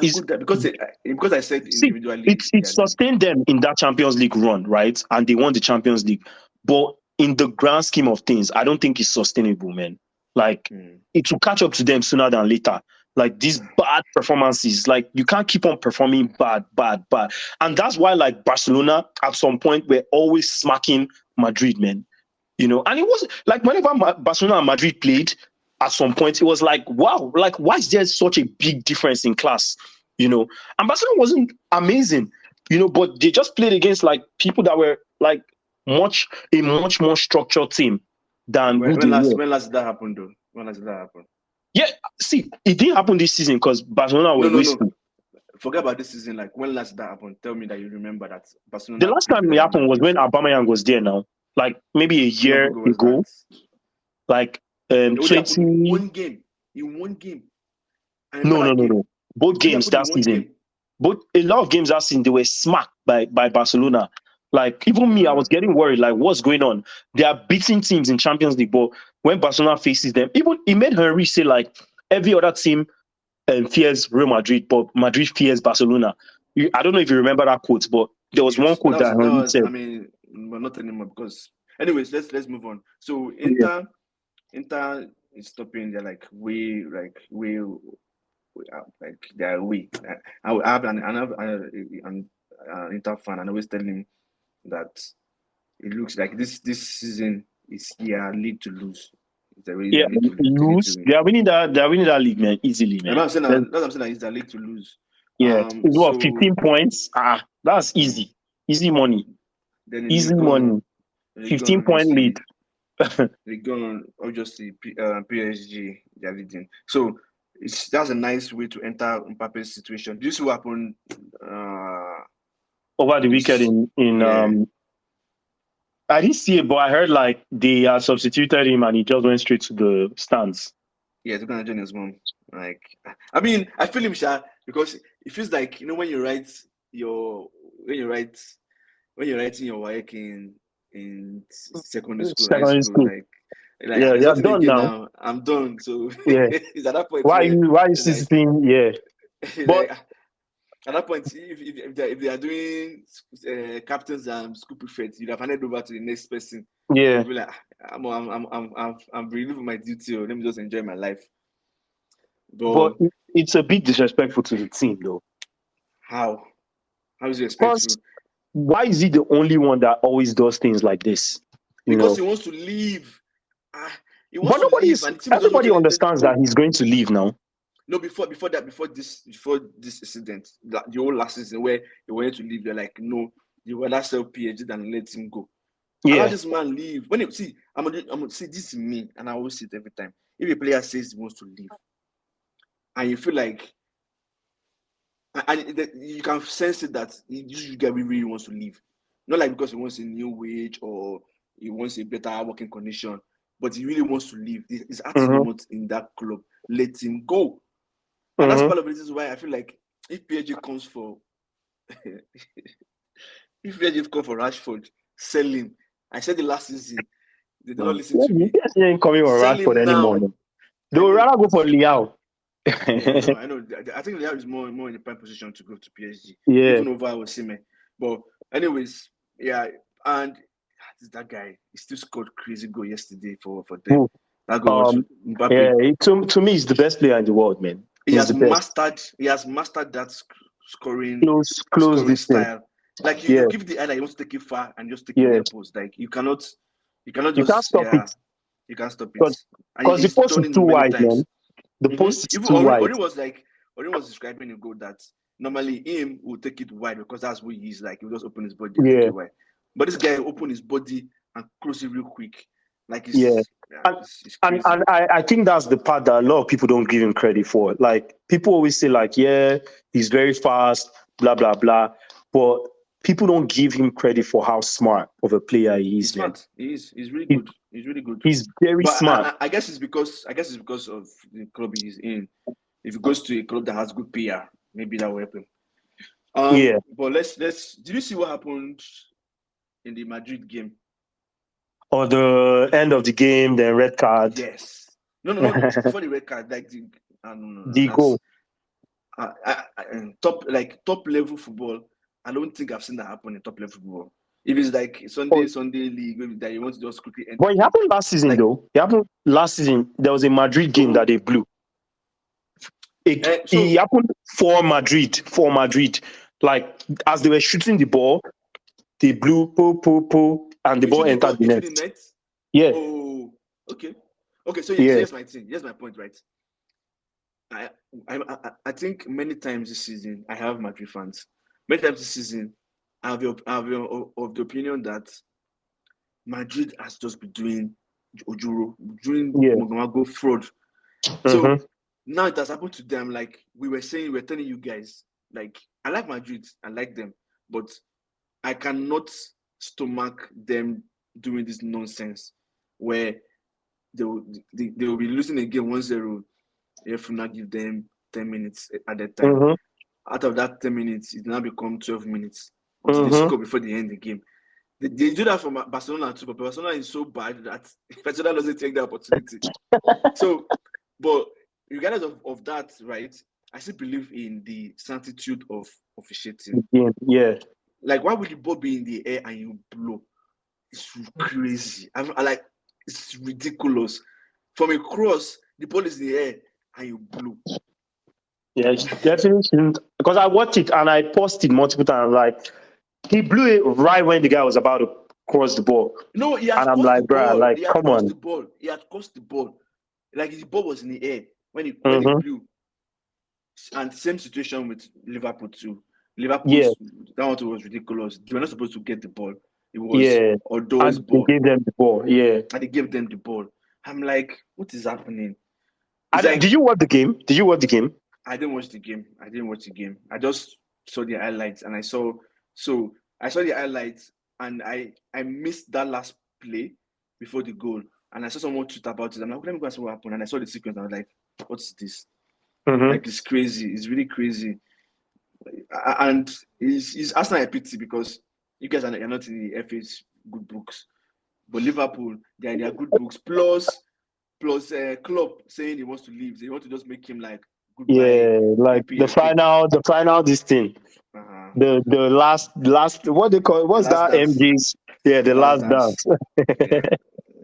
I said individually, it sustained them in that Champions League run, right? And they won the Champions League. But in the grand scheme of things, I don't think it's sustainable, man. Like, it will catch up to them sooner than later. Like, these bad performances, like, you can't keep on performing bad. And that's why, like, Barcelona at some point were always smacking Madrid, man. You know, and it was like whenever Barcelona and Madrid played, at some point, it was like, wow, like, why is there such a big difference in class? You know, and Barcelona wasn't amazing, you know, but they just played against like people that were like a much more structured team than when last did that happen, though? When last did that happen? Yeah, see, it didn't happen this season because Barcelona were wasting. No. Forget about this season. Like, when last did that happen? Tell me that you remember that Barcelona. The last time it happened was when Aubameyang was there now. Like, maybe a year ago. Like, 20... In one game. No. Both games that season. A lot of games that season, they were smacked by Barcelona. Like, even me, I was getting worried. Like, what's going on? They are beating teams in Champions League, but when Barcelona faces them, even it made Henry say, like, every other team fears Real Madrid, but Madrid fears Barcelona. I don't know if you remember that quote, but there was one quote that Henry said. I mean, but not anymore because. Anyways, let's move on. So Inter is stopping. They're like we like they're we. I have an Inter fan, and I always tell him that it looks like this season is their league to lose. Lose. They are winning that league, man, easily, man. I'm saying that it's their league to lose. Yeah, it's what, 15 points? That's easy. Easy money. Easy money. 15-point lead. They go on, obviously, PSG, they're leading. So that's a nice way to enter Mbappe's situation. This will happen over the weekend in I didn't see it, but I heard like they substituted him and he just went straight to the stands. Yeah, he's gonna join his mom. Like, I mean, I feel him, Sha. because it feels like when you write your when you write when you're writing your work in secondary school, high Secondary school, school. like Yeah, there's you're nothing done again now. now. I'm done. So Yeah. it's at that point Why where you it's still like sitting? Yeah. But like at that point, if they are doing captains and school prefects, you'd have handed over to the next person. yeah. You'll be like, I'm relieving my duty. Let me just enjoy my life. But But it's a bit disrespectful to the team though. how? How is it Because respectful? why is he the only one that always does things like this? You Because know. he wants to leave. Ah, he But wants to leave, and the team is just everybody watching. understands that he's going to leave now. No, before this incident, the whole last season where he wanted to leave, they're like, no, you rather sell PSG than let him go. Allow Yeah. this man leave. When you see, I'm gonna see this is me, and I always say it every time. If a player says he wants to leave, and you feel like, and you can sense it that this guy really wants to leave, not like because he wants a new wage or he wants a better working condition, but he really wants to leave. His heart is Mm-hmm. not in that club. Let him go. And that's Mm-hmm. part of the reasons why I feel like if PSG comes for if PSG comes for Rashford, sell him. I said the last season, they did not listen to me. PSG ain't coming on Sell Rashford him anymore. now. No. They I would know. rather go for Liao. Yeah, I know. I think Real is more in the prime position to go to PSG, Yeah. even over Osimhen. But anyways, yeah, and that guy, he still scored crazy goal yesterday for them. Who? That goal was Yeah. Mbappe. To me, he's the best player in the world, man. He He's has the best. mastered. He has mastered that scoring Close this thing. style. Like you Yeah. give the eye, you want to take it far and just take it Yeah. near post. Like you cannot You can't just stop it you can't stop it. And because the he's post is done it too many wide, man. times. The post is Even too wide. Ori was describing a goal that normally him will take it wide because that's what he's like. He'll just open his body and take Yeah. it wide. But this guy open his body and close it real quick. Like Yeah. And it's and, crazy. and I think that's the part that a lot of people don't give him credit for. Like people always say, like, yeah, he's very fast, blah, blah, blah. But people don't give him credit for how smart of a player he He's is, man. smart. He's really He, good. He's really good. he's very But smart. I guess it's because of the club he's in. If he goes to a club that has good PR, maybe that will help him. Yeah. But let's. Did you see what happened in the Madrid game? Or the end of the game, then red card. Yes. No, not before the red card. Like no. The That's goal. top level football. I don't think I've seen that happen in top level football. If it's like Oh, Sunday league that you want to just quickly end the but it game, happened last season, like though. It happened last season. There was a Madrid game that they blew. It so happened for Madrid. Like as they were shooting the ball, they blew and the ball entered the into net. the net. Yeah, Oh, okay. So yeah. here's my thing. Here's my point, right? I think many times this season I have Madrid fans. Many times this season I have of the opinion that Madrid has just been doing Ojuro, doing Yeah. Mogomago fraud. So Mm-hmm. now it has happened to them. Like we were telling you guys, like I like Madrid, I like them, but I cannot stomach them doing this nonsense where they will be losing a game 1-0. If you not give them 10 minutes at that time. Mm-hmm. Out of that 10 minutes, it now become 12 minutes until they Mm-hmm. score before they end the game. They do that for Barcelona too, but Barcelona is so bad that Barcelona doesn't take the opportunity. So, but regardless of that, right, I still believe in the sanctity of officiating. Yeah. Like, why would the ball be in the air and you blow? It's crazy. I like, it's ridiculous. From a cross, the ball is in the air and you blow. Yeah, it definitely shouldn't. Because I watched it and I paused it multiple times. Like he blew it right when the guy was about to cross the ball, No, he has and I'm crossed the like, bruh, ball. like, He had come crossed on. the ball. He had crossed the ball. Like the ball was in the air when he Mm-hmm. blew. And same situation with Liverpool too. Yeah, Liverpool's that one was ridiculous. They were not supposed to get the ball. It was yeah. Odoi's And they ball, gave them the ball. Yeah. and they gave them the ball. I'm like, what is happening? It's Did like you watch the game? Did you watch the game? I didn't watch the game. I just saw the highlights, and I saw the highlights, and I missed that last play before the goal, and I saw someone tweet about it. I'm like, let me go and see what happened, and I saw the sequence. And I was like, what's this? Like it's crazy. It's really crazy. And it's Arsenal a pity because you guys are not in the FA's good books. But Liverpool, they are in their good books. Plus Klopp saying he wants to leave. They want to just make him like goodbye Yeah, like EPL kid. the final this thing. Uh-huh. The last what they call The what's last that dance. MG's? Yeah, the Last last dance. dance.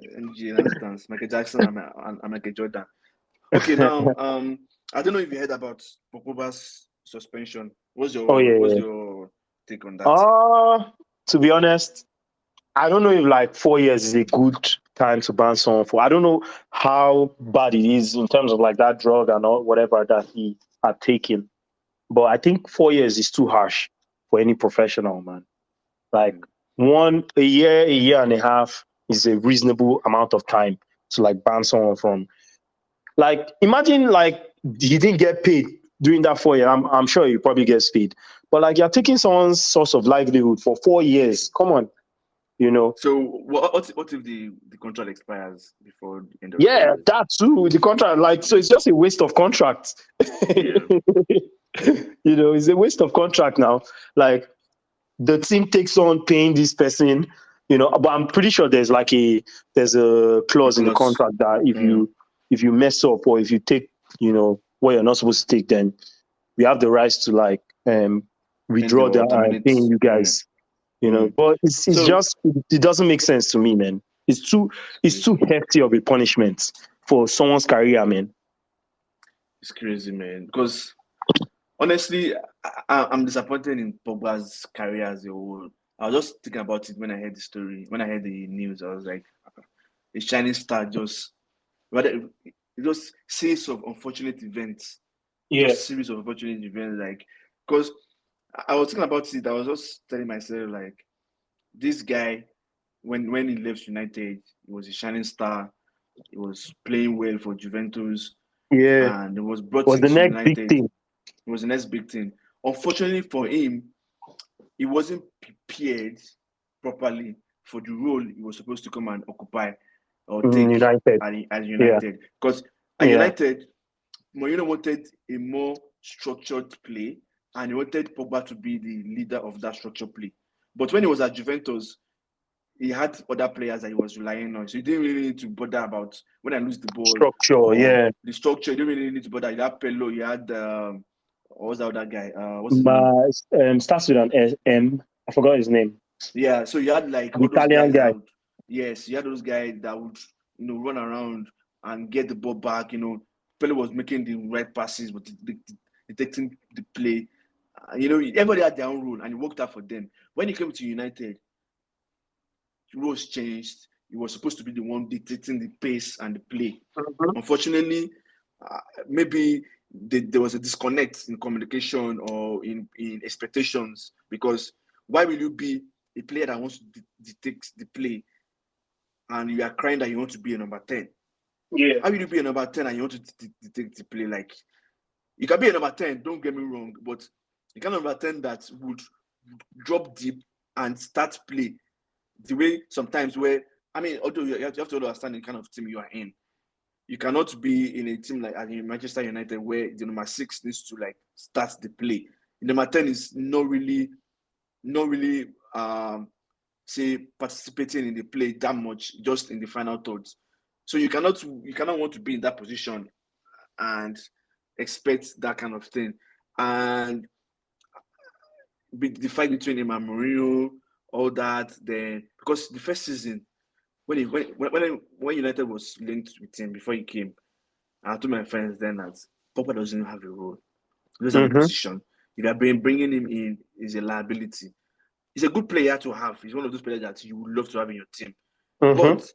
Yeah. MG last dance. Michael Jackson and Michael Jordan. Okay, now I don't know if you heard about Pogba's suspension. Oh What's yeah. your take on that? To be honest, I don't know if like 4 years is a good time to ban someone for. I don't know how bad it is in terms of like that drug and all whatever that he had taken. But I think 4 years is too harsh for any professional, man. Like a year and a half is a reasonable amount of time to like ban someone from. Like imagine like he didn't get paid during that 4 year. I'm sure he probably gets paid. But like you're taking someone's source of livelihood for 4 years. Come on, you know. So what if the contract expires before the end of the four Yeah, years? that too. The contract, like, so it's just a waste of contract. Yeah. It's a waste of contract now. Like the team takes on paying this person, but I'm pretty sure there's a clause in the Because contract that if you mess up or if you take, what you're not supposed to take, then we have the rights to like end withdraw the or terminate. paying you guys. But it's So just it doesn't make sense to me, man. It's too hefty of a punishment for someone's career, man. it's crazy, man. Because honestly, I'm disappointed in Pogba's career as a whole. I was just thinking about it when I heard the story. When I heard the news, I was like, a shining star just rather just series of unfortunate events, Yeah. just series of unfortunate events. Like, because I was thinking about it, I was just telling myself like, this guy, when he left United, he was a shining star. He was playing well for Juventus, Yeah. and he was brought Was the into next big United. thing. It was the next big thing. Unfortunately for him, he wasn't prepared properly for the role he was supposed to come and occupy or In take United. at Yeah. United. Because at Yeah. United, Mourinho wanted a more structured play, and he wanted Pogba to be the leader of that structured play. But when he was at Juventus, he had other players that he was relying on. So he didn't really need to bother about when I lose the ball Structure. or Yeah. the structure. He didn't really need to bother. You had Pello, you had what was that other guy? What's his name? Starts with an M. I forgot his name. Yeah, so you had like The all those Italian guys that guy. would, yes, you had those guys that would, run around and get the ball back. Pelé was making the right passes, but detecting the play. Everybody had their own role, and it worked out for them. When he came to United, roles changed. He was supposed to be the one dictating the pace and the play. Unfortunately, maybe there was a disconnect in communication or in expectations, because why will you be a player that wants to dictate the play and you are crying that you want to be a number 10? Yeah. How will you be a number 10 and you want to dictate the play? Like, you can be a number 10, don't get me wrong, but the kind of number 10 that would drop deep and start play the way sometimes where, I mean, although you have to understand the kind of team you are in. You cannot be in a team like Manchester United where the number 6 needs to like start the play. The number 10 is not really say participating in the play that much, just in the final thirds. So you cannot want to be in that position and expect that kind of thing. And the fight between him and Mourinho, all that, then because the first season when United was linked with him before he came, I told my friends then that Pogba doesn't have a role. He doesn't have a position. If you are bringing him in, is a liability. He's a good player to have. He's one of those players that you would love to have in your team. But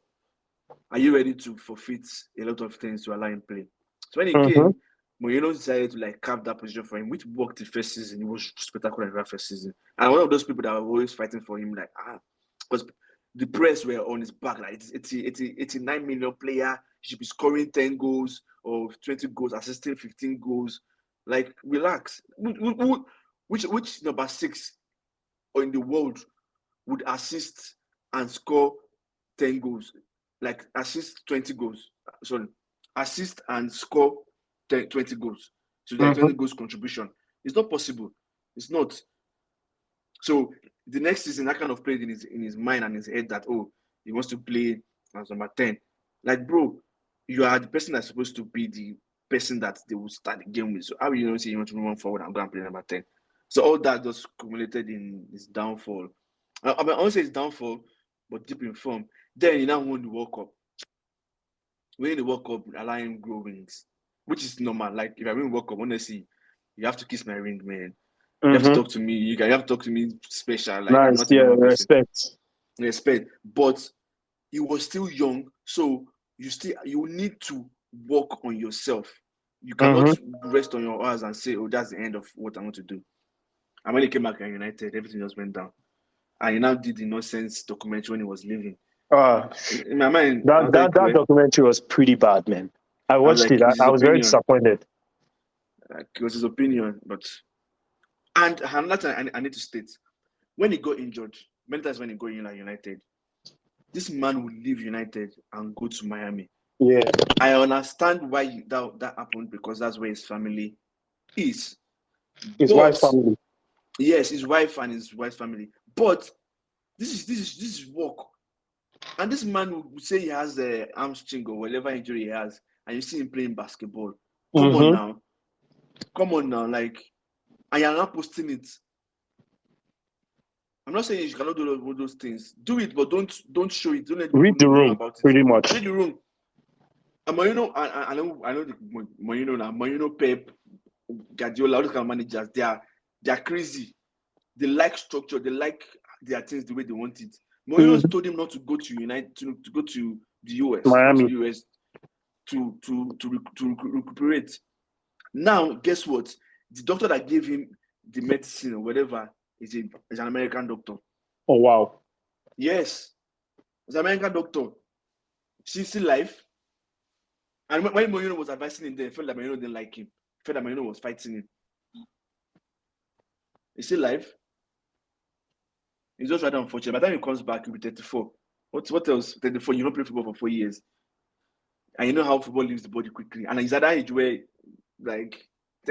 are you ready to forfeit a lot of things to allow him play? So when he came, Mourinho decided to like carve that position for him, which worked the first season. It was spectacular in that first season. And one of those people that were always fighting for him, like, because the press were on his back. Like, it's 89 million player. He should be scoring 10 goals or 20 goals, assisting 15 goals. Like, relax. Which number 6 or in the world would assist and score 10 goals? Like, assist 20 goals. Sorry. Assist and score 20 goals. to like 20 goals contribution. It's not possible. It's not. So the next season, that kind of played in his mind and his head that he wants to play as number 10. Like, bro, you are the person that's supposed to be the person that they will start the game with. So how will you say you want to move on forward and go and play number 10? So all that just accumulated in his downfall. I won't say his downfall, but deep in form. Then he now won the World Cup. Winning the World Cup, allow him grow wings, which is normal. Like, if I win the World Cup, honestly, you have to kiss my ring, man. You have to talk to me. You have to talk to me special. Like, nice. I'm not a normal person. Respect. But he was still young, so you need to work on yourself. You cannot rest on your hours and say, that's the end of what I want to do. And when he came back at United, everything just went down. And he now did the nonsense documentary when he was leaving. In my mind, that documentary was pretty bad, man. I watched it. I was very disappointed. It was his opinion, and another thing I need to state: when he got injured, many times when he got in United, this man would leave United and go to Miami. Yeah, I understand why that happened, because that's where his family is. His wife's family. Yes, his wife and his wife's family. But this is work. And this man would say he has the hamstring or whatever injury he has, and you see him playing basketball. Come on now, like, and you're not posting it. I'm not saying you cannot do all those things. Do it, but don't show it. Don't let read the room about it. Pretty much. Read the room. And Mourinho, I know Mourinho now. Mourinho, Pep, Guardiola, all those kind of managers, they are crazy. They like structure. They like their things the way they want it. Mourinho told him not to go to United, to go to the US, Miami. to the US, to recuperate. Now, guess what? The doctor that gave him the medicine or whatever is an American doctor. Oh wow! Yes, it's an American doctor. She's still alive. And when Mourinho was advising him, they felt that Mourinho didn't like him. Felt that Mourinho was fighting him. He's still alive. He's just rather unfortunate. By the time he comes back, he'll be 34. What else? 34. You don't play football for 4 years. And you know how football leaves the body quickly. And he's at that age where, like,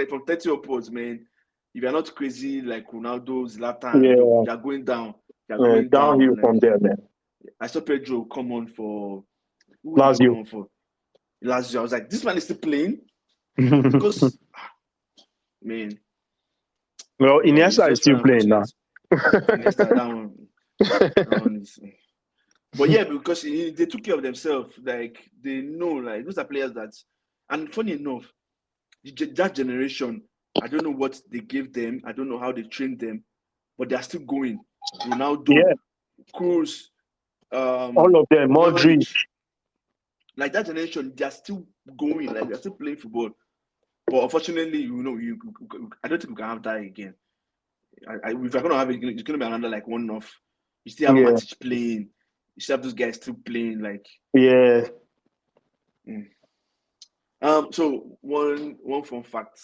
from 30 upwards, man, if you're not crazy like Ronaldo, Zlatan, you're going down. You're going downhill from there, man. I saw Pedro come on for Lazio. I was like, this man is still playing? Because, man. Well, Iniesta is still playing now. Iniesta, that one is... But yeah, because they took care of themselves. Like, they know, like, those are players that... And funny enough, that generation, I don't know what they gave them. I don't know how they trained them. But they're still going. Ronaldo, Kroos, all of them, Modric. Like, that generation, they're still going. Like, they're still playing football. But unfortunately, I don't think we can have that again. If we're going to have it, it's going to be another, like, one-off. You still have Matic playing. You still have those guys still playing, like... Yeah. So, one fun fact.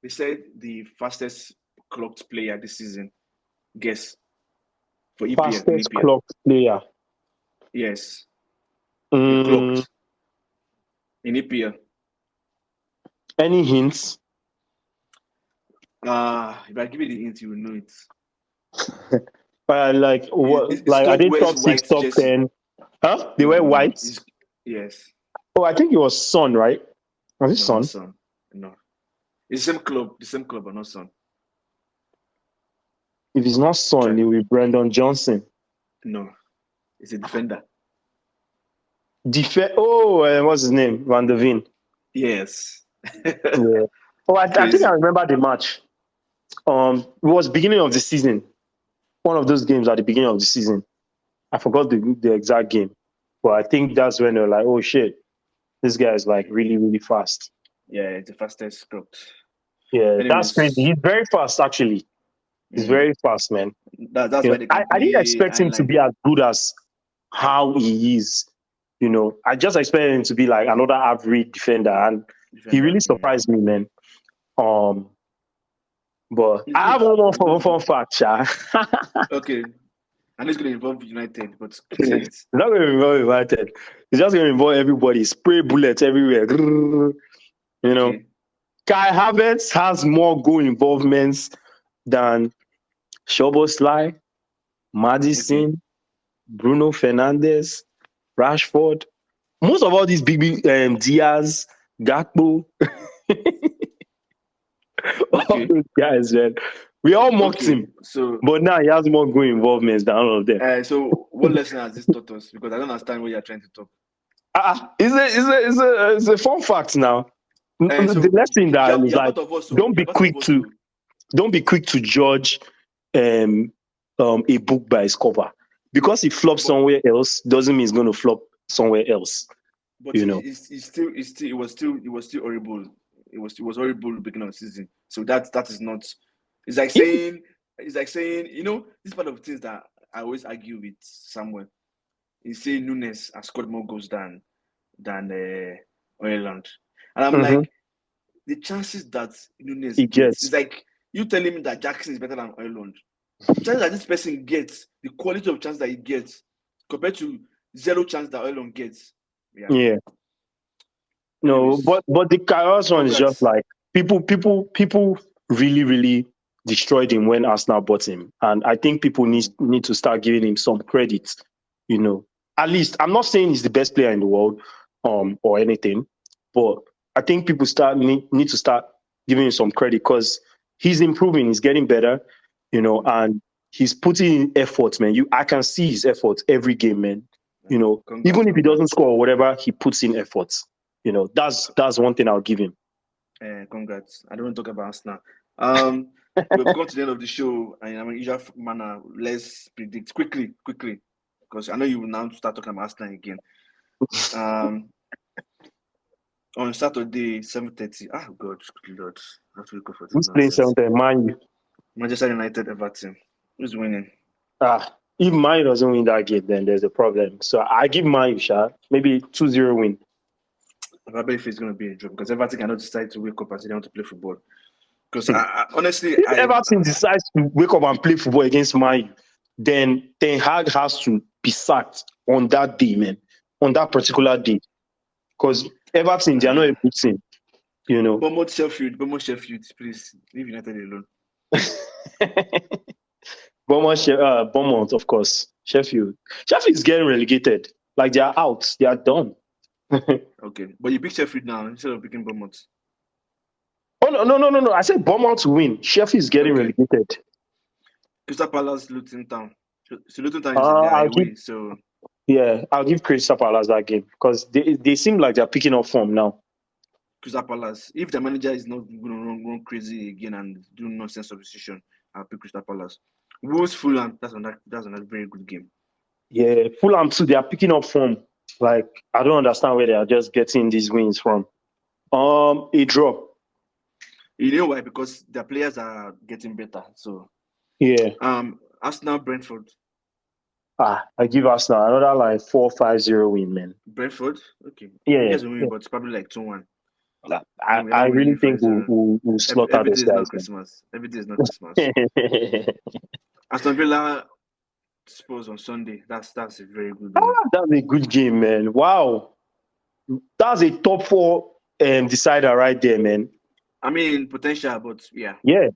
They said the fastest clocked player this season. Guess. For EPL. Fastest clocked player? Yes. Clocked. In EPL. Any hints? If I give you the hint, you will know it. Like what? Like are they top 6, top 10? Huh? They wear white. Yes. Oh, I think it was Son, right? Was it Son? Son. No. It's the same club, but not Son. If it's not Son, it will be Brandon Johnson. No, it's a defender. What's his name? Van der Ven. Yes. Yeah. Oh, I think I remember the match. It was beginning of the season. One of those games at the beginning of the season. I forgot the exact game. But I think that's when they're like, oh shit, this guy is like really, really fast. Yeah, it's the fastest clocked. Yeah, anyways, that's crazy. He's very fast, actually. He's very fast, man. That's why they can I didn't expect him to be as good as how he is. I just expected him to be like another average defender, and he really surprised me, man. But I have one more fun fact, Sha. Okay. And it's going to involve United, but it's not going to involve United. It's just going to involve everybody. Spray bullets everywhere. Okay. Kai Havertz has more goal involvements than Szoboszlai, Madison, Bruno Fernandes, Rashford. Most of all these big Diaz, Gakpo, all those guys, man. We all mocked him. So, but now he has more goal involvements than all of them. So what lesson has this taught us? Because I don't understand what you're trying to talk. It's a fun fact now. So the lesson that is like, don't be quick to judge a book by its cover. Because it flops somewhere else doesn't mean it's going to flop somewhere else. But you know, it was still horrible. It was horrible beginning of the season. So that is not. It's like saying you know, this part of things that I always argue with Samuel. He's saying Nunes has scored more goals than Ireland, and I'm like, the chances that Nunes gets, it's like you telling me that Jackson is better than Ireland. The chances that this person gets, the quality of chance that he gets, compared to 0 chance that Ireland gets. Yeah. No, anyways, but the Kairos one is just like people really, really destroyed him when Arsenal bought him. And I think people need to start giving him some credit. You know, at least I'm not saying he's the best player in the world, or anything, but I think people need to start giving him some credit because he's improving, he's getting better, you know, and he's putting in effort, man. I can see his effort every game, man. You know, even if he doesn't score or whatever, he puts in efforts. You know, that's one thing I'll give him. Congrats. I don't want to talk about Arsenal. We've come to the end of the show, and in usual manner, let's predict quickly, because I know you will now start talking about Arsenal again. On Saturday, 7:30. Oh God, Lord, I have to go for this. Who's playing 7:30? Manchester United, Everton. Who's winning? If Man doesn't win that game, then there's a problem. So I give Man maybe 2-0 win. I bet if it's going to be a draw because Everton cannot decide to wake up and say they want to play football. Because honestly, if Everton decides to wake up and play football against Man, then Ten Hag has to be sacked on that day, man. On that particular day, because Everton, they are not a good team, you know. Bournemouth, Sheffield, please leave United alone. Bournemouth, of course. Sheffield is getting relegated. Like they are out. They are done. Okay, but you pick Sheffield now instead of picking Bournemouth. Oh no! I said Bournemouth to win. Sheffield is getting relegated. Crystal Palace, Luton Town. So Luton Town is away. So yeah, I'll give Crystal Palace that game because they seem like they're picking up form now. Crystal Palace. If the manager is not going to run crazy again and do nonsense substitution, I'll pick Crystal Palace. Wolves, Fulham. That's another very good game. Yeah, Fulham too. They are picking up form. Like I don't understand where they are just getting these wins from. A draw. You know why? Because their players are getting better. So yeah. Arsenal, Brentford. I give Arsenal another like 4-5-0 win, man. Brentford? Okay. Yeah. You guys will win, but it's probably like 2-1. I really think we'll slaughter those guys. Every day is not Christmas. Aston Villa Spurs on Sunday. That's a very good game. That's a good game, man. Wow. That's a top 4 decider right there, man. I mean, potential, but yeah. Yeah.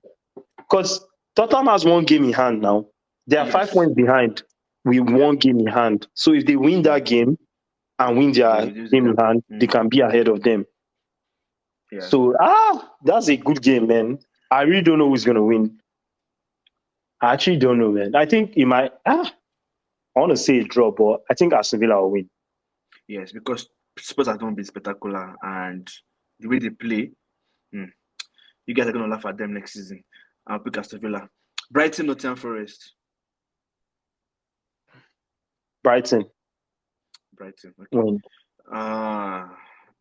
Because Tottenham has 1 game in hand now. They are 5 points behind with 1 game in hand. So if they win that game and win their game in hand, they can be ahead of them. Yeah. So, that's a good game, man. I really don't know who's going to win. I actually don't know, man. I think it might... I want to say a draw, but I think Aston Villa will win. Yes, because Spurs are going to be spectacular, and the way they play, you guys are going to laugh at them next season. I'll pick Aston Villa. Brighton, Nottingham Forest. Brighton. Okay.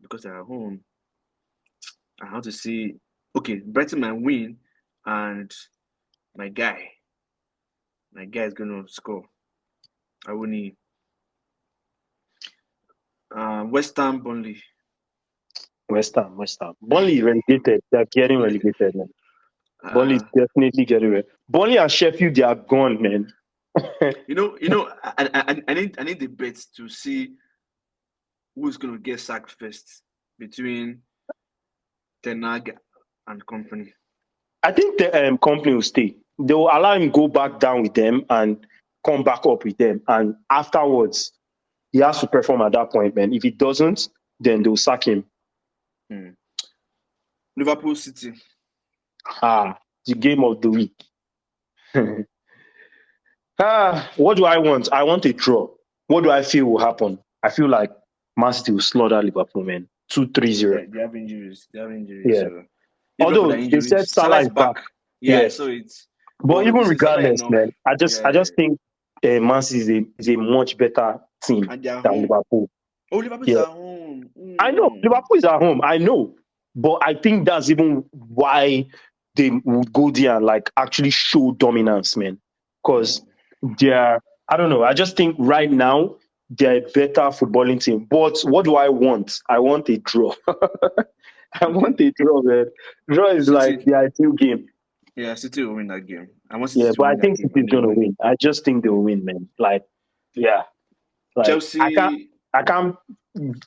Because they're at home. I have to see. Okay, Brighton might win, and my guy is going to score. I will need West Ham, Burnley. West Ham. Burnley relegated. They're getting relegated, man. Burnley is definitely getting relegated. Burnley and Sheffield, they are gone, man. you know. I need the bets to see who's going to get sacked first between Ten Hag and company. I think the company will stay. They will allow him go back down with them and come back up with them. And afterwards, he has to perform at that point, man. If he doesn't, then they'll sack him. Liverpool City. The game of the week. What do I want? I want a draw. What do I feel will happen? I feel like Man City will slaughter Liverpool, man. 2-3-0. They have injuries. Yeah. So Although they said Salah is back. Yeah, so it's. But even they say Salah regardless, enough. man, I just think Man City is a much better team And they are than home. Liverpool. Oh, Liverpool is at home. I know Liverpool is at home. I know, but I think that's even why they would go there and like actually show dominance, man. Because they're, I don't know. I just think right now they're a better footballing team. But what do I want? I want a draw. I want a draw, man. Draw is City, like the ideal game. Yeah, City will win that game. I want City to But win I think that game. City's gonna win. I just think they'll win, man. Like, Chelsea. I can't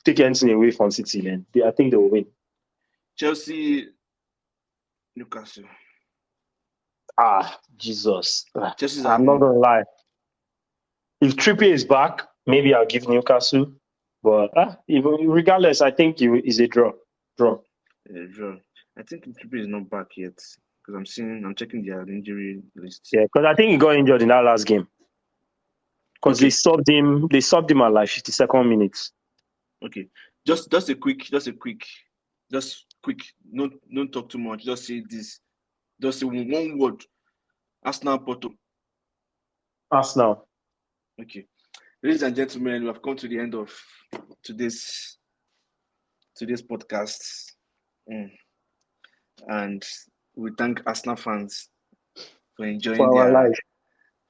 take anything away from City, man. I think they'll win. Chelsea, Newcastle. Jesus. Chelsea's I'm not gonna lie. If Trippier is back, maybe I'll give Newcastle. But even regardless, I think it's a draw. Draw. I think Trippier is not back yet because I'm checking their injury list. Yeah, because I think he got injured in that last game. Because they subbed him at like 52nd minutes. Okay. Just a quick. Don't talk too much. Just say this. Just say one word. Arsenal Porto. Arsenal. Okay. Ladies and gentlemen, we have come to the end of today's podcast. And we thank Arsenal fans for enjoying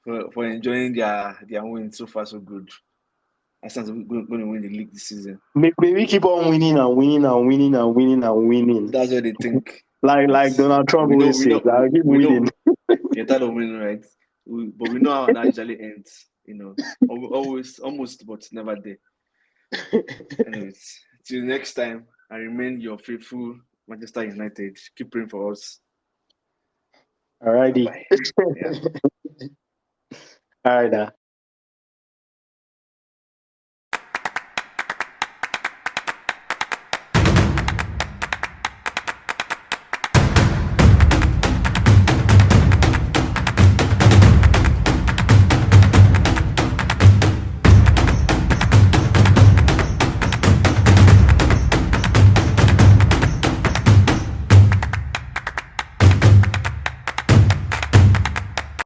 for enjoying their win so far so good. Arsenal's going to win the league this season. Maybe we keep on winning and winning and winning and winning and winning. That's what they think. like Donald Trump always says, I keep winning. You're tired of winning, right? But we know how that usually ends. Always, almost, but never there. Anyways, till next time, I remain your faithful Manchester United. Keep praying for us. Alrighty. Bye-bye. Yeah. All right.